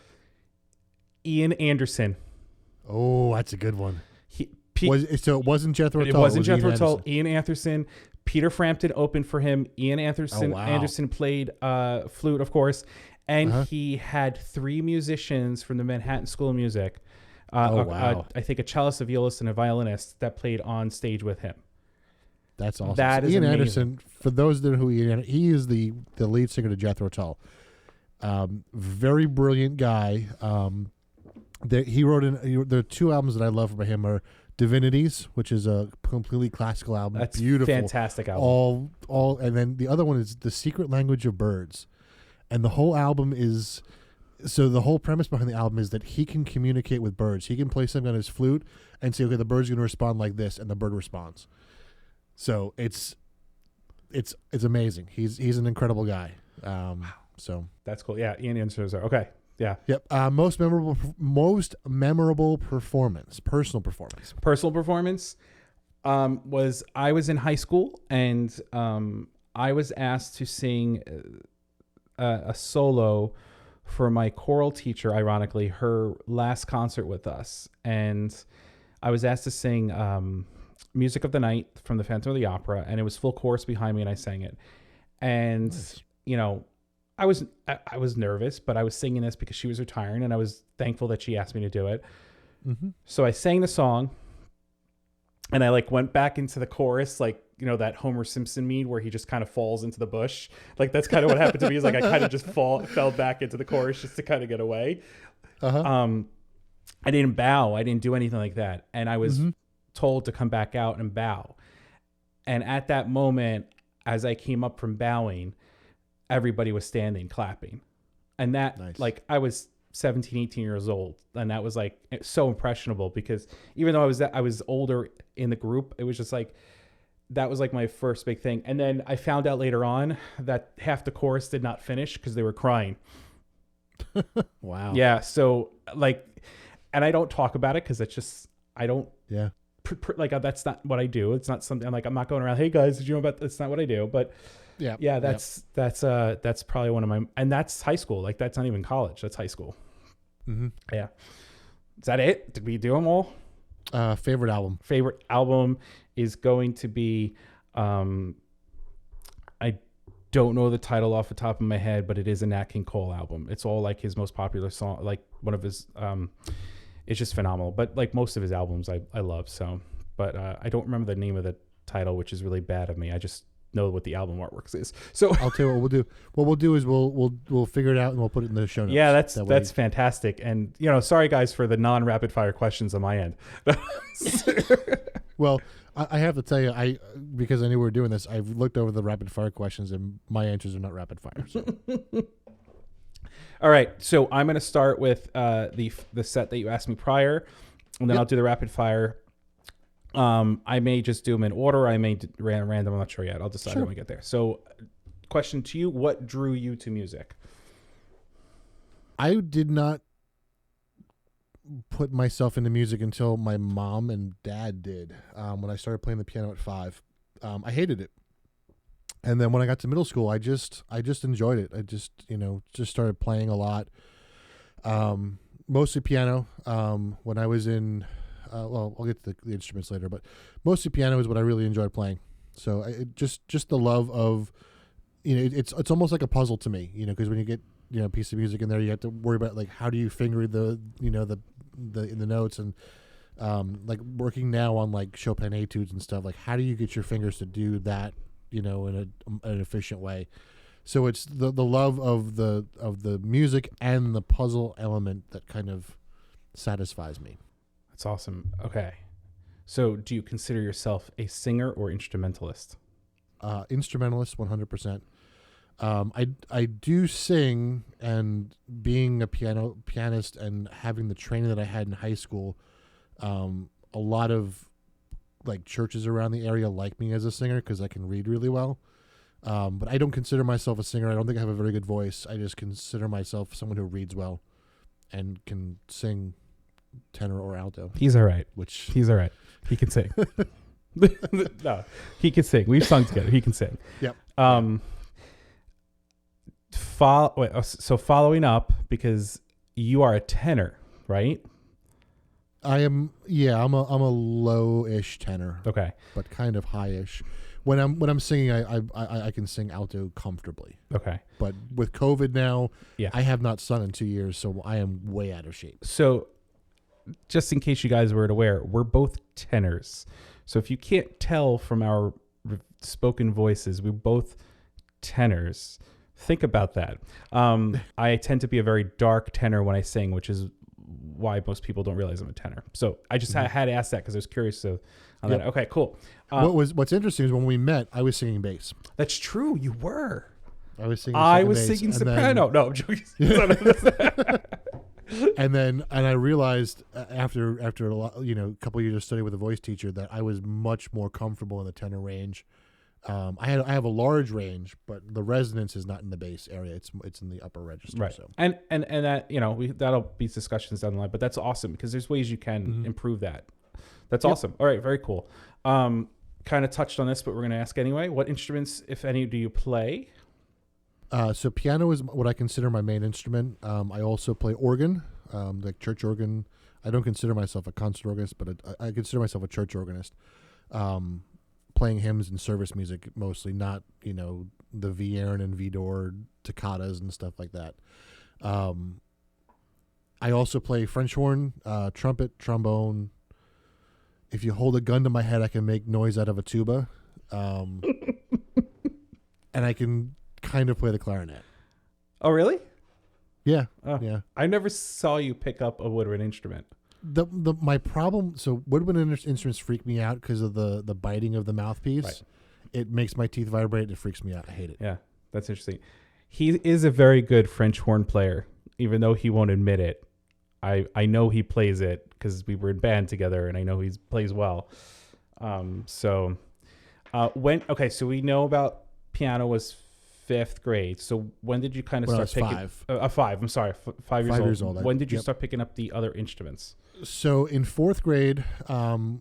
Ian Anderson. Oh, that's a good one. So it wasn't Jethro Tull. It wasn't Jethro Tull. Ian Anderson. Peter Frampton opened for him. Ian Anderson. Oh, wow. Anderson played flute, of course, and he had 3 musicians from the Manhattan School of Music. Wow. I think a cellist, a violist, and a violinist that played on stage with him. That's awesome. That is Ian amazing. Anderson, for those that know who he is the lead singer to Jethro Tull. Very brilliant guy. There are 2 albums that I love by him are Divinities, which is a completely classical album. That's beautiful, fantastic album. And then the other one is The Secret Language of Birds, and the whole album is. So the whole premise behind the album is that he can communicate with birds. He can play something on his flute and say, okay, the bird's going to respond like this, and the bird responds. So it's amazing. He's an incredible guy. So that's cool. Yeah, Ian Anderson. Okay. Yeah. Yep. Most memorable performance, personal performance. Personal performance was I was in high school, and I was asked to sing a solo for my choral teacher, ironically, her last concert with us. And I was asked to sing Music of the Night from the Phantom of the Opera, and it was full chorus behind me, and I sang it. And, Nice. I was nervous, but I was singing this because she was retiring, and I was thankful that she asked me to do it. Mm-hmm. So I sang the song, and I went back into the chorus, that Homer Simpson meme where he just kind of falls into the bush. That's kind of what happened to me. Is I kind of just fell back into the chorus just to kind of get away. I didn't bow. I didn't do anything like that. And I was told to come back out and bow. And at that moment, as I came up from bowing, everybody was standing, clapping. And that, nice. I was 17, 18 years old. And that was so impressionable because even though I was older in the group, it was just that was my first big thing. And then I found out later on that half the chorus did not finish because they were crying. Wow. Yeah. So and I don't talk about it because it's just, I don't, that's not what I do. It's not something I'm not going around, hey guys, did you know about this? That's not what I do. But that's probably one of my, and that's high school. That's not even college. That's high school. Mm-hmm. Yeah. Is that it? Did we do them all? Favorite album. Favorite album is going to be, I don't know the title off the top of my head, but it is a Nat King Cole album. It's all his most popular song, one of his, it's just phenomenal. But most of his albums I love. So, but I don't remember the name of the title, which is really bad of me. know what the album artwork is. So I'll tell you what we'll do. What we'll do is we'll figure it out and we'll put it in the show notes. yeah, that's fantastic. And sorry guys for the non-rapid fire questions on my end. Well, I have to tell you, because I knew we were doing this, I've looked over the rapid fire questions and my answers are not rapid fire. So. All right, so I'm going to start with the set that you asked me prior, and then I'll do the rapid fire. I may just do them in order. I may random. I'm not sure yet. I'll decide when we get there. So, question to you: what drew you to music? I did not put myself into music until my mom and dad did. When I started playing the piano at 5, I hated it, and then when I got to middle school, I just enjoyed it. I just started playing a lot, mostly piano. When I was in, well, I'll get to the instruments later, but mostly piano is what I really enjoyed playing. So just the love of, it's almost like a puzzle to me, because when you get a piece of music in there, you have to worry about like how do you finger the in the notes, and like working now on like Chopin etudes and stuff, like how do you get your fingers to do that in an efficient way. So it's the love of the music and the puzzle element that kind of satisfies me. That's awesome. Okay, so do you consider yourself a singer or instrumentalist? Instrumentalist 100%. I do sing, and being a pianist and having the training that I had in high school, a lot of like churches around the area like me as a singer because I can read really well. But I don't consider myself a singer. I don't think I have a very good voice. I just consider myself someone who reads well and can sing tenor or alto. He's all right. He's all right. He can sing. No, he can sing. We've sung together. He can sing. Yep. So following up, because you are a tenor, right? I am. Yeah, I'm a low-ish tenor. Okay, but kind of high-ish. When I'm singing, I can sing alto comfortably. Okay, but with COVID now, yeah, I have not sung in 2 years, so I am way out of shape. So, just in case you guys weren't aware, we're both tenors. So if you can't tell from our spoken voices, we're both tenors. Think about that. I tend to be a very dark tenor when I sing, which is why most people don't realize I'm a tenor. So I just had to ask that because I was curious. So on that. Okay, cool. What's interesting is when we met, I was singing bass. That's true. You were. I was singing soprano. No, I'm joking. And I realized after a lot, a couple of years of study with a voice teacher, that I was much more comfortable in the tenor range. I have a large range, but the resonance is not in the bass area. It's in the upper register. Right. So. And that that'll be discussions down the line. But that's awesome because there's ways you can improve that. That's awesome. All right, very cool. Kind of touched on this, but we're going to ask anyway. What instruments, if any, do you play? So piano is what I consider my main instrument. I also play organ, like church organ. I don't consider myself a concert organist, but I consider myself a church organist. Playing hymns and service music mostly, not the V. Aaron and V. Dor toccatas and stuff like that. I also play French horn, trumpet, trombone. If you hold a gun to my head, I can make noise out of a tuba, and I can kind of play the clarinet. Oh, really? Yeah, oh, yeah. I never saw you pick up a woodwind instrument. My problem, so woodwind instruments freak me out because of the biting of the mouthpiece. Right. It makes my teeth vibrate. It freaks me out. I hate it. Yeah, that's interesting. He is a very good French horn player, even though he won't admit it. I know he plays it because we were in band together, and I know he plays well. So we know about piano was 5th grade. So when did you kind of start picking? 5. 5. I'm sorry, 5 years old. When did you start picking up the other instruments? So in 4th grade,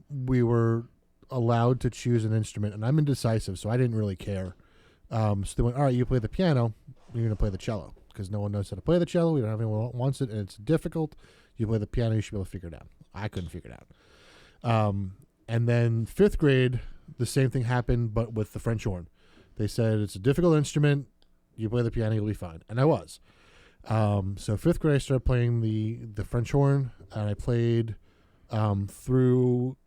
we were allowed to choose an instrument, and I'm indecisive, so I didn't really care. So they went, all right, you play the piano, you're going to play the cello, because no one knows how to play the cello. We don't have anyone who wants it, and it's difficult. You play the piano, you should be able to figure it out. I couldn't figure it out. And then 5th grade, the same thing happened, but with the French horn. They said, it's a difficult instrument. You play the piano, you'll be fine. And I was. So 5th grade, I started playing the French horn, and I played through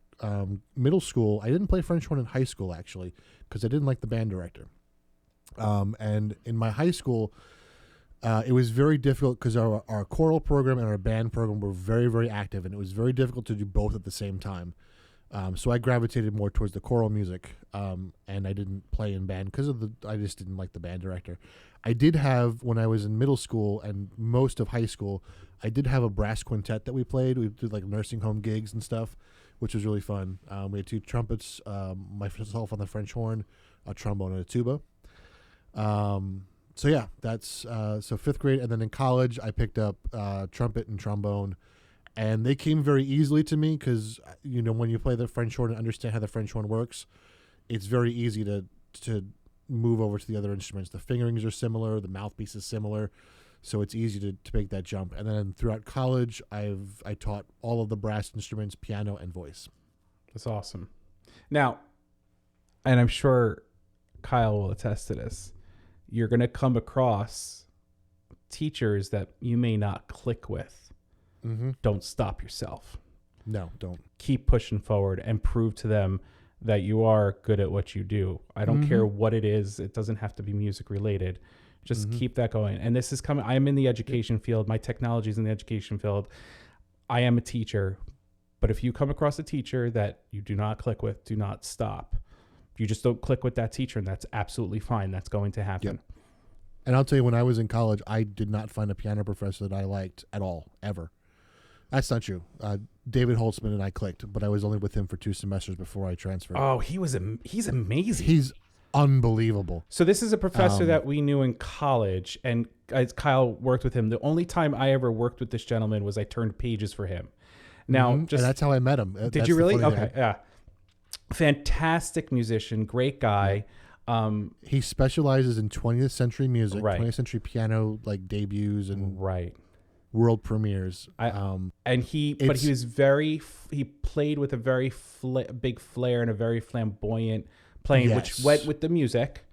middle school, I didn't play French horn in high school actually because I didn't like the band director. And in my high school, it was very difficult because our choral program and our band program were very, very active, and it was very difficult to do both at the same time. So I gravitated more towards the choral music, and I didn't play in band because I just didn't like the band director. I did have, when I was in middle school and most of high school, I did have a brass quintet that we played. We did like nursing home gigs and stuff, which was really fun. We had 2 trumpets, myself on the French horn, a trombone, and a tuba. So yeah, that's so 5th grade, and then in college I picked up trumpet and trombone, and they came very easily to me because when you play the French horn and understand how the French horn works, it's very easy to move over to the other instruments. The fingerings are similar, the mouthpiece is similar, so it's easy to make that jump. And then throughout college, I taught all of the brass instruments, piano and voice. That's awesome. Now, and I'm sure Kyle will attest to this, you're going to come across teachers that you may not click with. Mm-hmm. Don't stop yourself. No, don't. Keep pushing forward and prove to them that you are good at what you do. I don't care what it is. It doesn't have to be music related. Just keep that going. And this is coming. I am in the education field. My technology is in the education field. I am a teacher. But if you come across a teacher that you do not click with, do not stop. You just don't click with that teacher, and that's absolutely fine. That's going to happen. Yep. And I'll tell you, when I was in college, I did not find a piano professor that I liked at all, ever. That's not true. David Holtzman and I clicked, but I was only with him for 2 semesters before I transferred. Oh, he's amazing. He's unbelievable. So this is a professor that we knew in college, and Kyle worked with him. The only time I ever worked with this gentleman was I turned pages for him. Now, and that's how I met him. Did you really? Okay, yeah. Fantastic musician, great guy. He specializes in 20th century music, Right. 20th century piano, like debuts and Right. world premieres. And he was he played with a very big flair and a very flamboyant playing, Yes. which went with the music.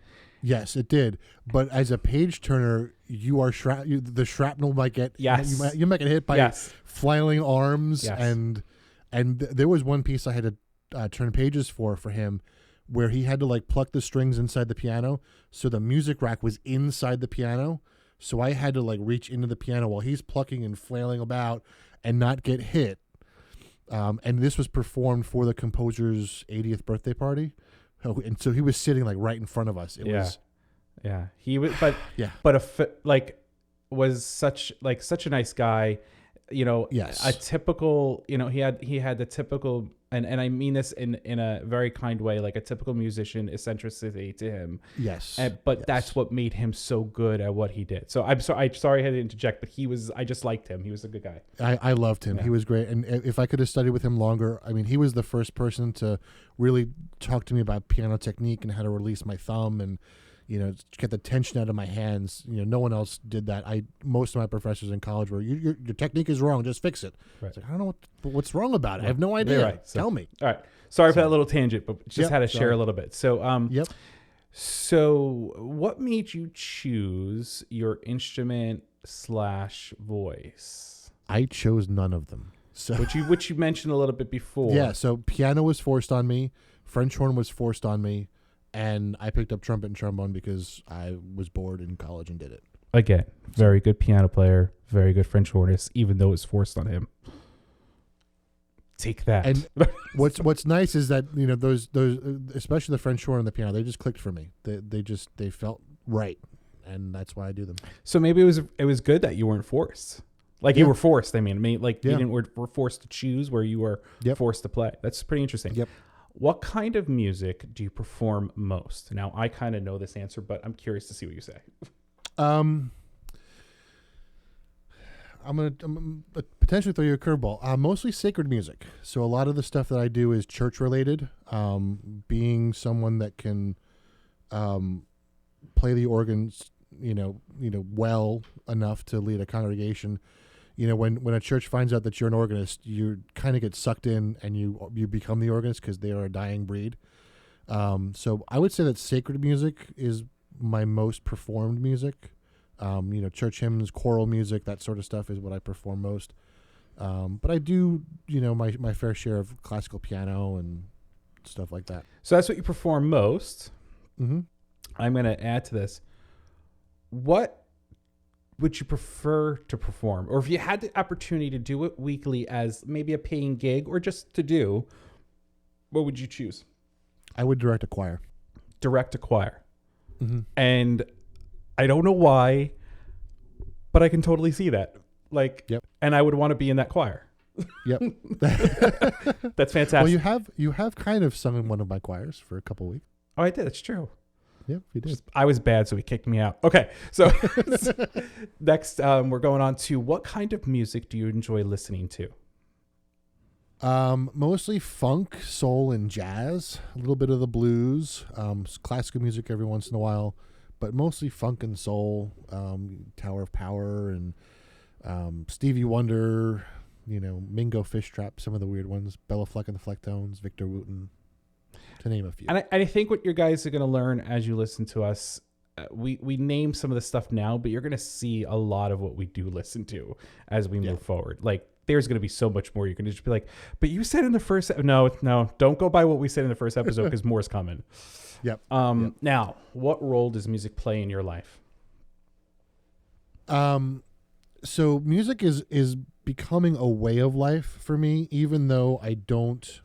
Yes, it did. But as a page turner, you are the shrapnel might get you might get hit by flailing arms, and there was one piece I had to turn pages for him, where he had to like pluck the strings inside the piano, so the music rack was inside the piano. So I had to like reach into the piano while he's plucking and flailing about and not get hit. And this was performed for the composer's 80th birthday party. And so he was sitting like right in front of us. He was, was such a nice guy. A typical, he had the typical, and I mean this in a very kind way, like a typical musician eccentricity to him. Yes. But that's what made him so good at what he did. So I'm sorry I had to interject, but I just liked him. He was a good guy. I loved him. Yeah. He was great. And if I could have studied with him longer, I mean, he was the first person to really talk to me about piano technique and how to release my thumb and, get the tension out of my hands. No one else did that. Most of my professors in college were, your technique is wrong, just fix it. Right. I don't know what's wrong about it. I have no idea. Right. Tell me. All right. Sorry for that little tangent, but just had to share a little bit. So, So what made you choose your instrument / voice? I chose none of them. So which you mentioned a little bit before. Yeah. So piano was forced on me. French horn was forced on me. And I picked up trumpet and trombone because I was bored in college and did it. Again, very good piano player, very good French hornist, even though it's forced on him. Take that. And what's nice is that those especially the French horn and the piano, they just clicked for me. They felt right, and that's why I do them. So maybe it was good that you weren't forced. Like you were forced. I mean, you were forced to choose where you were forced to play. That's pretty interesting. Yep. What kind of music do you perform most? Now, I kind of know this answer, but I'm curious to see what you say. I'm gonna potentially throw you a curveball. Mostly sacred music. So a lot of the stuff that I do is church related. Being someone that can play the organs, well enough to lead a congregation. When a church finds out that you're an organist, you kind of get sucked in and you become the organist because they are a dying breed. So I would say that sacred music is my most performed music. Church hymns, choral music, that sort of stuff is what I perform most. But I do, my fair share of classical piano and stuff like that. So that's what you perform most. Mm-hmm. I'm going to add to this. What would you prefer to perform? Or if you had the opportunity to do it weekly as maybe a paying gig or just to do, what would you choose? I would direct a choir. Direct a choir. Mm-hmm. And I don't know why, but I can totally see that. Yep. And I would want to be in that choir. Yep. That's fantastic. Well, you have kind of sung in one of my choirs for a couple weeks. Oh, I did. It's true. Yep, you did. I was bad, so he kicked me out. Okay. So next, we're going on to what kind of music do you enjoy listening to? Mostly funk, soul, and jazz. A little bit of the blues, classical music every once in a while, but mostly funk and soul. Tower of Power and Stevie Wonder, Mingo Fish Trap, some of the weird ones, Bella Fleck and the Flecktones, Victor Wooten, to name a few. And I think what you guys are going to learn as you listen to us, we name some of the stuff now, but you're going to see a lot of what we do listen to as we move forward. There's going to be so much more. You're going to just be like, but you said in the first, no, don't go by what we said in the first episode because more's coming. Yep. Now, what role does music play in your life? So music is becoming a way of life for me, even though I don't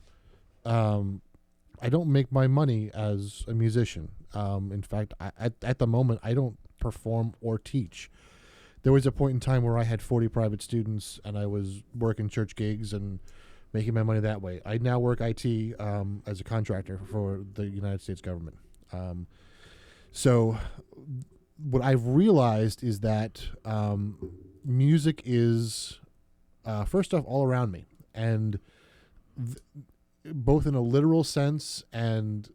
make my money as a musician. In fact, at the moment, I don't perform or teach. There was a point in time where I had 40 private students and I was working church gigs and making my money that way. I now work IT as a contractor for the United States government. So what I've realized is that music is, first off, all around me. And both in a literal sense and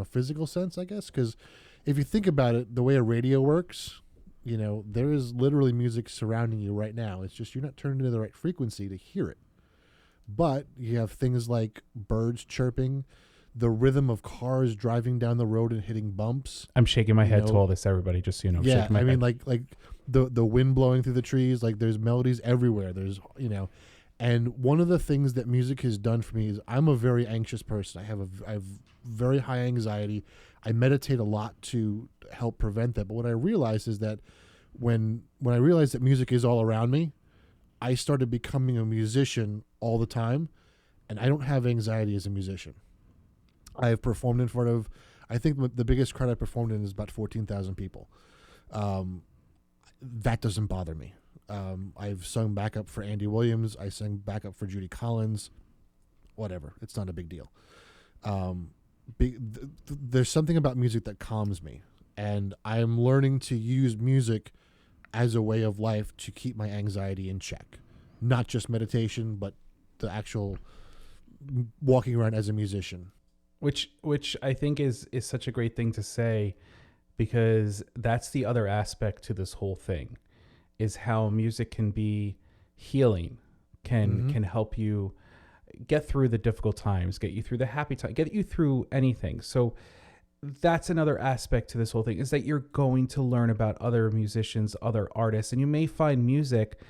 physical sense, I guess. Because if you think about it, the way a radio works, there is literally music surrounding you right now. It's just you're not turned into the right frequency to hear it. But you have things like birds chirping, the rhythm of cars driving down the road and hitting bumps. I'm shaking my head to all this, everybody, just so you know. Yeah, I mean, like the wind blowing through the trees, there's melodies everywhere. There's, and one of the things that music has done for me is I'm a very anxious person. I have very high anxiety. I meditate a lot to help prevent that. But what I realized is that when I realized that music is all around me, I started becoming a musician all the time, and I don't have anxiety as a musician. I have performed in front of, I think the biggest crowd I performed in is about 14,000 people. That doesn't bother me. I've sung backup for Andy Williams. I sang backup for Judy Collins. Whatever. It's not a big deal. There's something about music that calms me, and I'm learning to use music as a way of life to keep my anxiety in check. Not just meditation, but the actual walking around as a musician. Which I think is such a great thing to say, because that's the other aspect to this whole thing, is how music can be healing, can help you get through the difficult times, get you through the happy time, get you through anything. So that's another aspect to this whole thing, is that you're going to learn about other musicians, other artists, and you may find music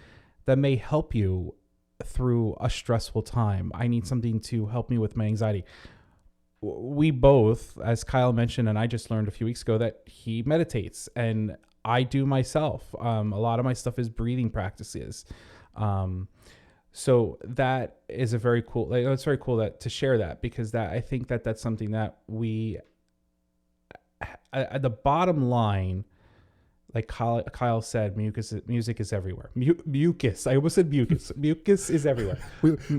that may help you through a stressful time. I need something to help me with my anxiety. We both, as Kyle mentioned, and I just learned a few weeks ago, that he meditates, and I do myself. A lot of my stuff is breathing practices. So that is a very cool, it's very cool to share that, because I think that's something that we, at the bottom line, like Kyle said, music is everywhere. Mucus. I almost said mucus. Mucus is everywhere.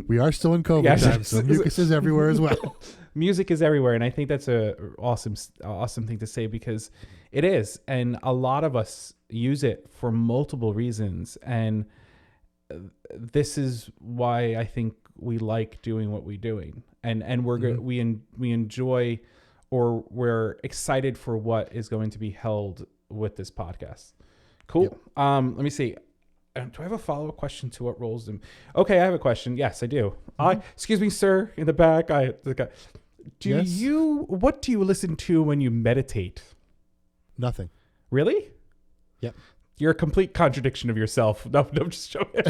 We are still in COVID time, so mucus is everywhere as well. Music is everywhere, and I think that's a awesome thing to say, because it is, and a lot of us use it for multiple reasons, and this is why I think we like doing what we're doing, and we enjoy, or we're excited for what is going to be held with this podcast. Cool. Yep. Let me see. Do I have a follow-up question to what roles them? Okay, I have a question. Yes, I do. Excuse me, sir, in the back. What do you listen to when you meditate? Nothing. Really? Yep. You're a complete contradiction of yourself. No, just joking.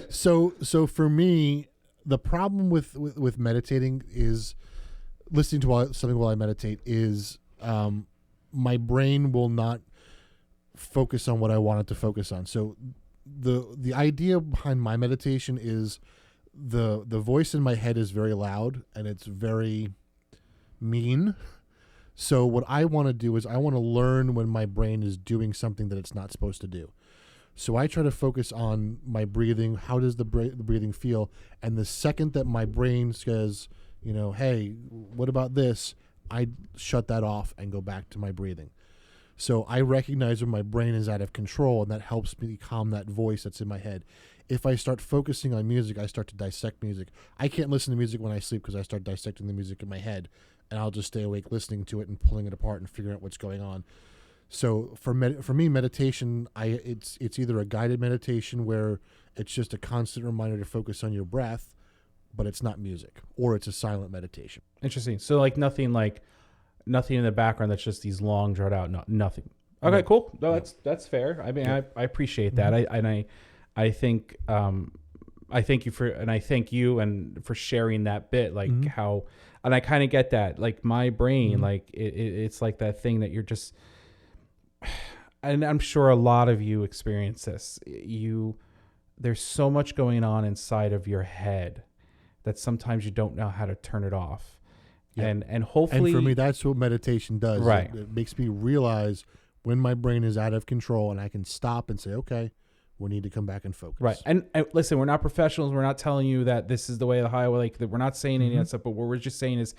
So for me, the problem with meditating is listening to something while I meditate is my brain will not focus on what I want it to focus on. So the idea behind my meditation is the voice in my head is very loud and it's very mean. So what I want to do is I want to learn when my brain is doing something that it's not supposed to do. So I try to focus on my breathing. How does the breathing feel? And the second that my brain says, hey, what about this? I shut that off and go back to my breathing. So I recognize when my brain is out of control, and that helps me calm that voice that's in my head. If I start focusing on music, I start to dissect music. I can't listen to music when I sleep because I start dissecting the music in my head, and I'll just stay awake listening to it and pulling it apart and figuring out what's going on. So for me, meditation, it's either a guided meditation where it's just a constant reminder to focus on your breath, but it's not music, or it's a silent meditation. Interesting. So like nothing in the background that's just these long drawn out, nothing. Okay, cool. No, that's fair. I mean, I appreciate that. Mm-hmm. I think I thank you for sharing that bit, like Mm-hmm. how, and I kind of get that, like my brain, Mm-hmm. like it's like that thing that you're just, and I'm sure a lot of you experience this. There's so much going on inside of your head that sometimes you don't know how to turn it off. Yep. And hopefully, and for me, that's what meditation does. Right. It makes me realize when my brain is out of control, and I can stop and say, okay, we need to come back and focus. right. And listen, we're not professionals. We're not telling you that this is the way of the highway. Like that, we're not saying any of that stuff. But what we're just saying is,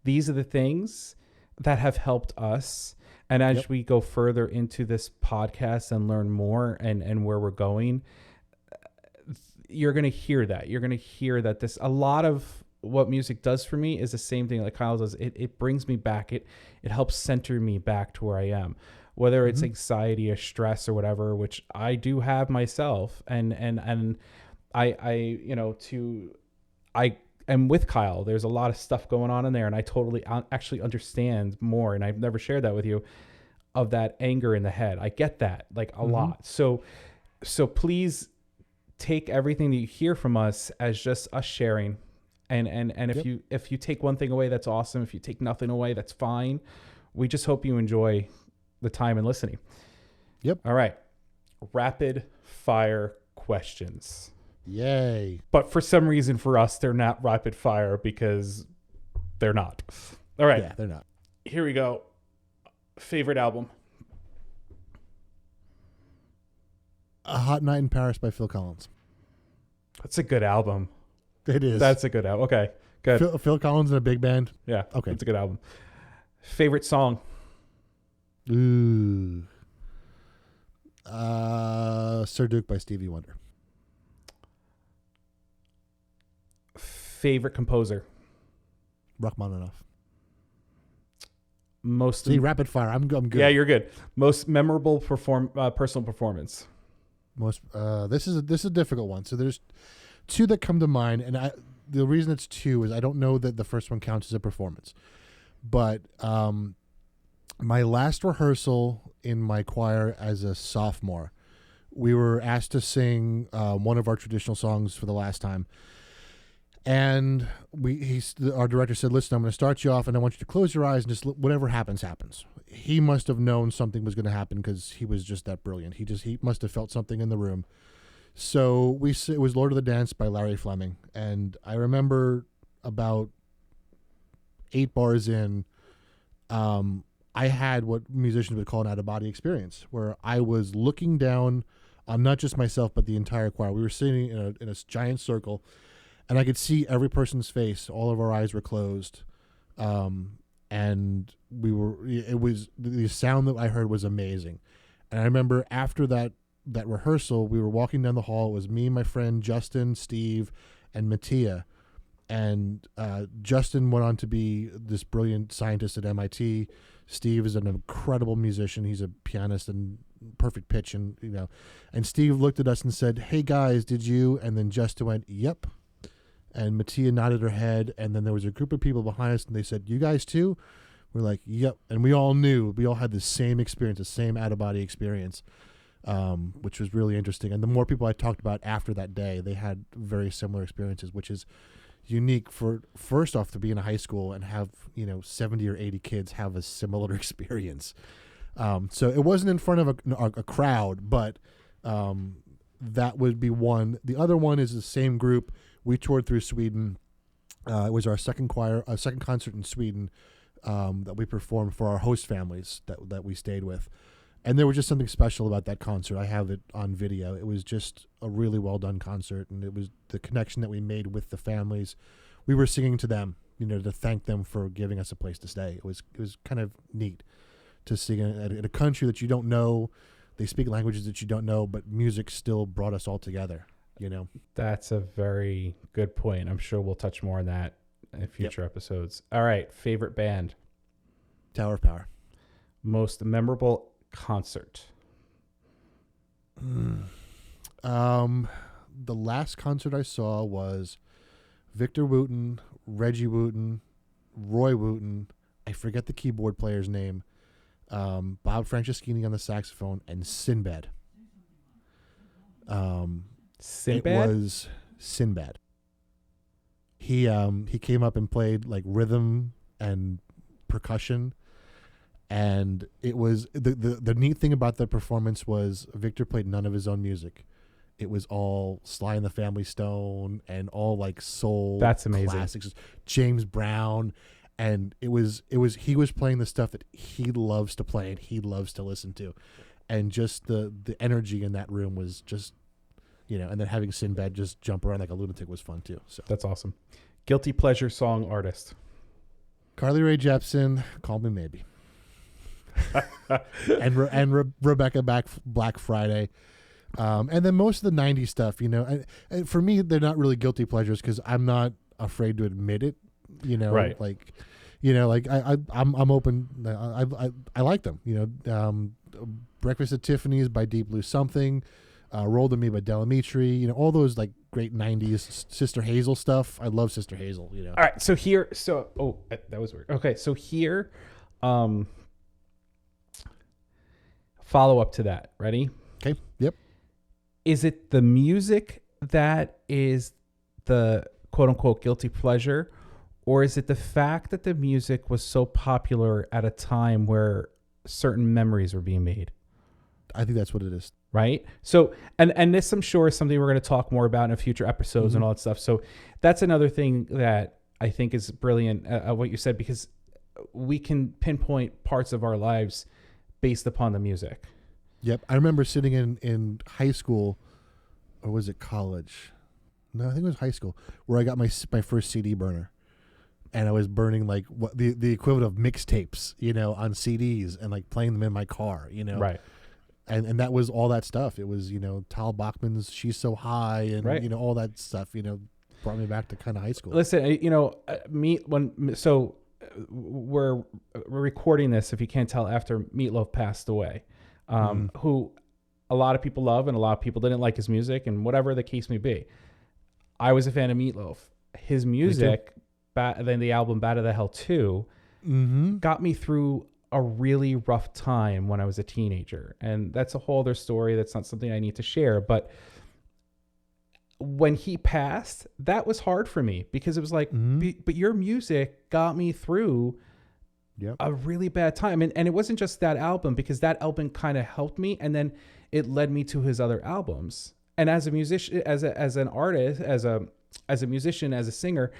these are the things that have helped us. And as we go further into this podcast and learn more and where we're going, you're going to hear that. You're going to hear that a lot of what music does for me is the same thing like Kyle does. It brings me back. It helps center me back to where I am, whether it's anxiety or stress or whatever, which I do have myself. And I am with Kyle. There's a lot of stuff going on in there, and I totally actually understand more. And I've never shared that with you, of that anger in the head. I get that like a lot. So please take everything that you hear from us as just us sharing. And if you take one thing away, that's awesome. If you take nothing away, that's fine. We just hope you enjoy the time and listening. Yep. All right. Rapid fire questions. Yay. But for some reason for us, they're not rapid fire because they're not. All right. Yeah, they're not. Here we go. Favorite album? A Hot Night in Paris by Phil Collins. That's a good album. It is. That's a good album. Okay, good. Phil Collins in a big band. Yeah. Okay. That's a good album. Favorite song? Ooh. Sir Duke by Stevie Wonder. Favorite composer? Rachmaninoff. Most See, rapid fire. I'm good. Yeah, you're good. Most memorable personal performance? This is a difficult one. So there's two that come to mind, and the reason it's two is I don't know that the first one counts as a performance, but my last rehearsal in my choir as a sophomore, we were asked to sing one of our traditional songs for the last time, and our director said, "Listen, I'm going to start you off, and I want you to close your eyes and just whatever happens, happens." He must have known something was going to happen because he was just that brilliant. He must have felt something in the room. So it was Lord of the Dance by Larry Fleming. And I remember about 8 bars in, I had what musicians would call an out-of-body experience, where I was looking down on not just myself, but the entire choir. We were sitting in a giant circle, and I could see every person's face. All of our eyes were closed. And the sound that I heard was amazing. And I remember after that rehearsal, we were walking down the hall. It was me, my friend Justin, Steve, and Mattia. And Justin went on to be this brilliant scientist at MIT. Steve is an incredible musician. He's a pianist and perfect pitch, and And Steve looked at us and said, "Hey guys, did you?" And then Justin went, "Yep." And Mattia nodded her head. And then there was a group of people behind us, and they said, "You guys too?" We're like, yep. And we all knew, we all had the same experience, the same out of body experience, which was really interesting. And the more people I talked about after that day, they had very similar experiences, which is unique for, first off, to be in a high school and have, 70 or 80 kids have a similar experience. So it wasn't in front of a crowd, but that would be one. The other one is the same group. We toured through Sweden. It was our second concert in Sweden that we performed for our host families that we stayed with. And there was just something special about that concert. I have it on video. It was just a really well done concert, and it was the connection that we made with the families. We were singing to them, to thank them for giving us a place to stay. It was kind of neat to sing at a country that you don't know. They speak languages that you don't know, but music still brought us all together. That's a very good point. I'm sure we'll touch more on that in future episodes. All right, favorite band. Tower of Power. Most memorable concert. The last concert I saw was Victor Wooten, Reggie Wooten, Roy Wooten. I forget the keyboard player's name. Bob Franceschini on the saxophone, and Sinbad. Sinbad? It was Sinbad. He came up and played like rhythm and percussion, and it was the neat thing about that performance was Victor played none of his own music. It was all Sly and the Family Stone and all like soul. That's amazing. Classics, James Brown, and he was playing the stuff that he loves to play and he loves to listen to, and just the energy in that room was just. And then having Sinbad just jump around like a lunatic was fun too. So that's awesome. Guilty pleasure song artist. Carly Rae Jepsen, Call Me Maybe. and Rebecca Black Friday. And then most of the 90s stuff, and for me, they're not really guilty pleasures because I'm not afraid to admit it, right. I'm open. I like them, Breakfast at Tiffany's by Deep Blue Something. Roll to Me by Delamitri, all those like great 90s Sister Hazel stuff. I love Sister Hazel, All right, that was weird. Okay, so here, follow up to that. Ready? Okay, yep. Is it the music that is the quote unquote guilty pleasure, or is it the fact that the music was so popular at a time where certain memories were being made? I think that's what it is. Right. So, and this, I'm sure, is something we're going to talk more about in future episodes and all that stuff. So that's another thing that I think is brilliant, what you said, because we can pinpoint parts of our lives based upon the music. Yep. I remember sitting in high school, or was it college? No, I think it was high school, where I got my first CD burner. And I was burning like what the equivalent of mixtapes, on CDs and like playing them in my car, Right. And that was all that stuff. It was, Tal Bachman's She's So High and, right. All that stuff, brought me back to kind of high school. Listen, we're recording this, if you can't tell, after Meatloaf passed away, who a lot of people love and a lot of people didn't like his music and whatever the case may be. I was a fan of Meatloaf. His music, then the album Bat of the Hell 2, got me through a really rough time when I was a teenager. And that's a whole other story. That's not something I need to share. But when he passed, that was hard for me because it was like, but your music got me through a really bad time. And it wasn't just that album, because that album kind of helped me. And then it led me to his other albums. And as a musician, as an artist, as a musician, as a singer,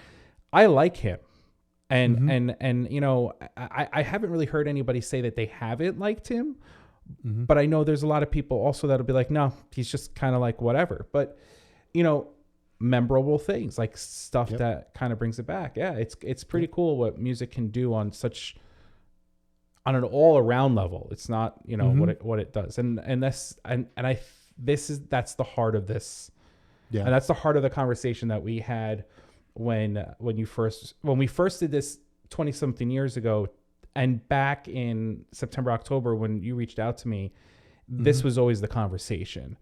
I like him. And I haven't really heard anybody say that they haven't liked him, but I know there's a lot of people also that'll be like, no, he's just kind of like whatever. But, memorable things, like stuff that kind of brings it back. Yeah, it's pretty cool what music can do on an all around level. It's not, what it does. That's the heart of this. Yeah. And that's the heart of the conversation that we had when we first did this 20 something years ago, and back in September, October, when you reached out to me, this was always the conversation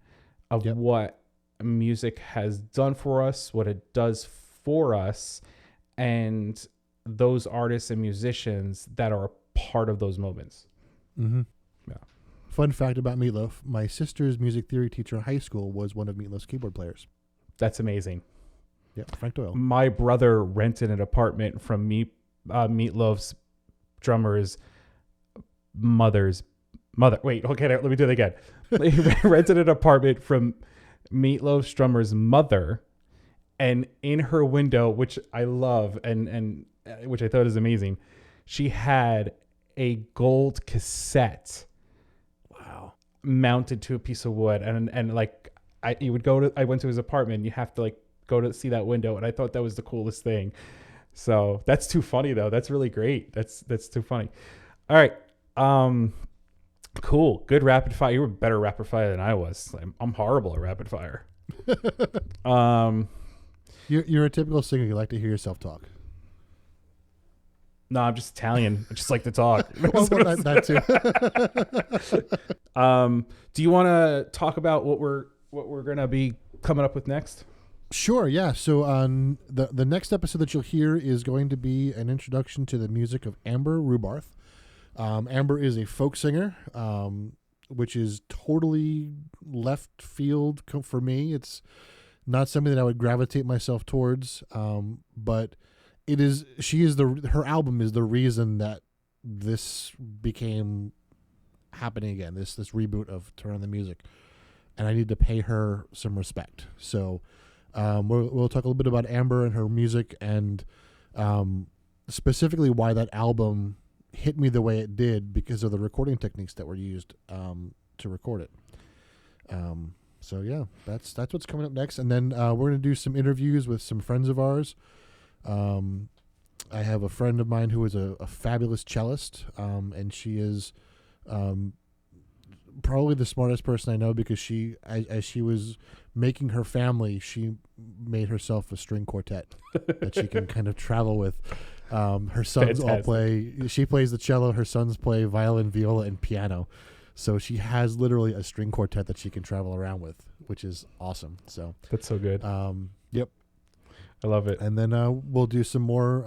of what music has done for us, what it does for us, and those artists and musicians that are part of those moments. Mm-hmm. Yeah. Fun fact about Meatloaf: my sister's music theory teacher in high school was one of Meatloaf's keyboard players. That's amazing. Yeah, Frank Doyle. My brother rented an apartment from Meatloaf's drummer's mother's mother. Wait, okay, let me do it again. He rented an apartment from Meatloaf's drummer's mother, and in her window, which I love and which I thought is amazing, she had a gold cassette. Wow. Mounted to a piece of wood, and like I went to his apartment, and you have to like go to see that window, and I thought that was the coolest thing. So that's too funny though. That's really great. That's too funny. All right. Cool. Good rapid fire. You were better rapid fire than I was. I'm horrible at rapid fire. You're a typical singer. You like to hear yourself talk. No, I'm just Italian. I just like to talk. Well, that too. Do you want to talk about what we're gonna be coming up with next? Sure, yeah. So on the next episode that you'll hear is going to be an introduction to the music of Amber Rubarth. Amber is a folk singer, which is totally left field for me. It's not something that I would gravitate myself towards, but her album is the reason that this became happening again, this reboot of Turn on the Music, and I need to pay her some respect. So we'll talk a little bit about Amber and her music, and specifically why that album hit me the way it did because of the recording techniques that were used to record it. So yeah, that's what's coming up next, and then we're going to do some interviews with some friends of ours. I have a friend of mine who is a fabulous cellist, and she is probably the smartest person I know because as she was making her family, she made herself a string quartet that she can kind of travel with. Her sons all she plays the cello, her sons play violin, viola, and piano. So she has literally a string quartet that she can travel around with, which is awesome. So that's so good. Yep. I love it. And then we'll do some more.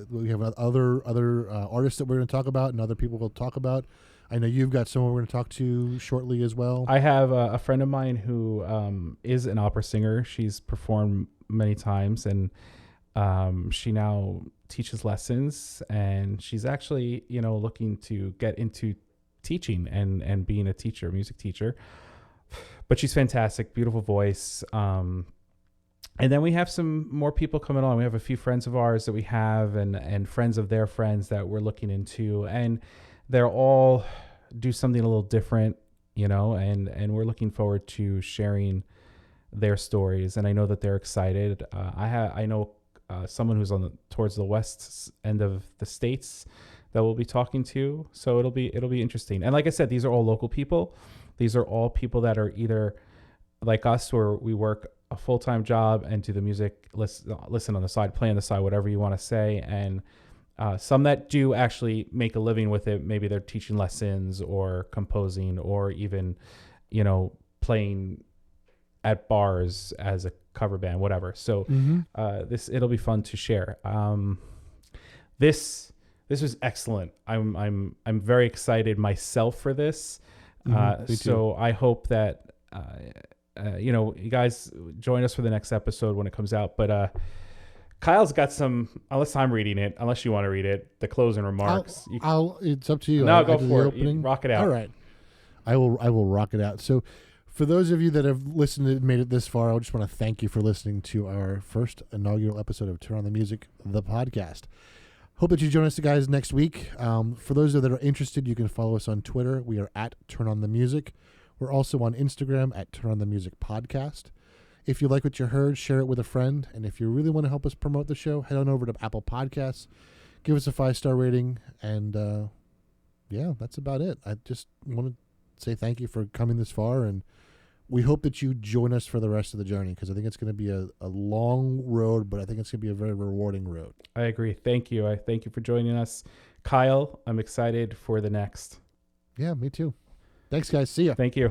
We have other artists that we're going to talk about, and other people we'll talk about. I know you've got someone we're going to talk to shortly as well. I have a friend of mine who is an opera singer. She's performed many times, and she now teaches lessons. And she's actually, looking to get into teaching and being a teacher, music teacher. But she's fantastic, beautiful voice. And then we have some more people coming on. We have a few friends of ours that we have and friends of their friends that we're looking into. And they're all do something a little different, and we're looking forward to sharing their stories. And I know that they're excited. I know someone who's towards the west end of the States that we'll be talking to. So it'll be interesting. And like I said, these are all local people. These are all people that are either like us, where we work a full-time job and do the music, listen on the side, play on the side, whatever you want to say. And some that do actually make a living with it. Maybe they're teaching lessons or composing or even, playing at bars as a cover band, whatever. So it'll be fun to share. This was excellent. I'm very excited myself for this. So I hope that you guys join us for the next episode when it comes out. But Kyle's got some, unless I'm reading it, unless you want to read it, the closing remarks. It's up to you. No, go for it. Rock it out. All right. I will rock it out. So for those of you that have listened and made it this far, I just want to thank you for listening to our first inaugural episode of Turn on the Music, the podcast. Hope that you join us guys next week. For those that are interested, you can follow us on Twitter. We are at Turn on the Music. We're also on Instagram at Turn on the Music Podcast. If you like what you heard, share it with a friend. And if you really want to help us promote the show, head on over to Apple Podcasts, give us a 5-star rating. And yeah, that's about it. I just want to say thank you for coming this far. And we hope that you join us for the rest of the journey, because I think it's going to be a long road, but I think it's going to be a very rewarding road. I agree. Thank you. I thank you for joining us. Kyle, I'm excited for the next. Yeah, me too. Thanks, guys. See ya. Thank you.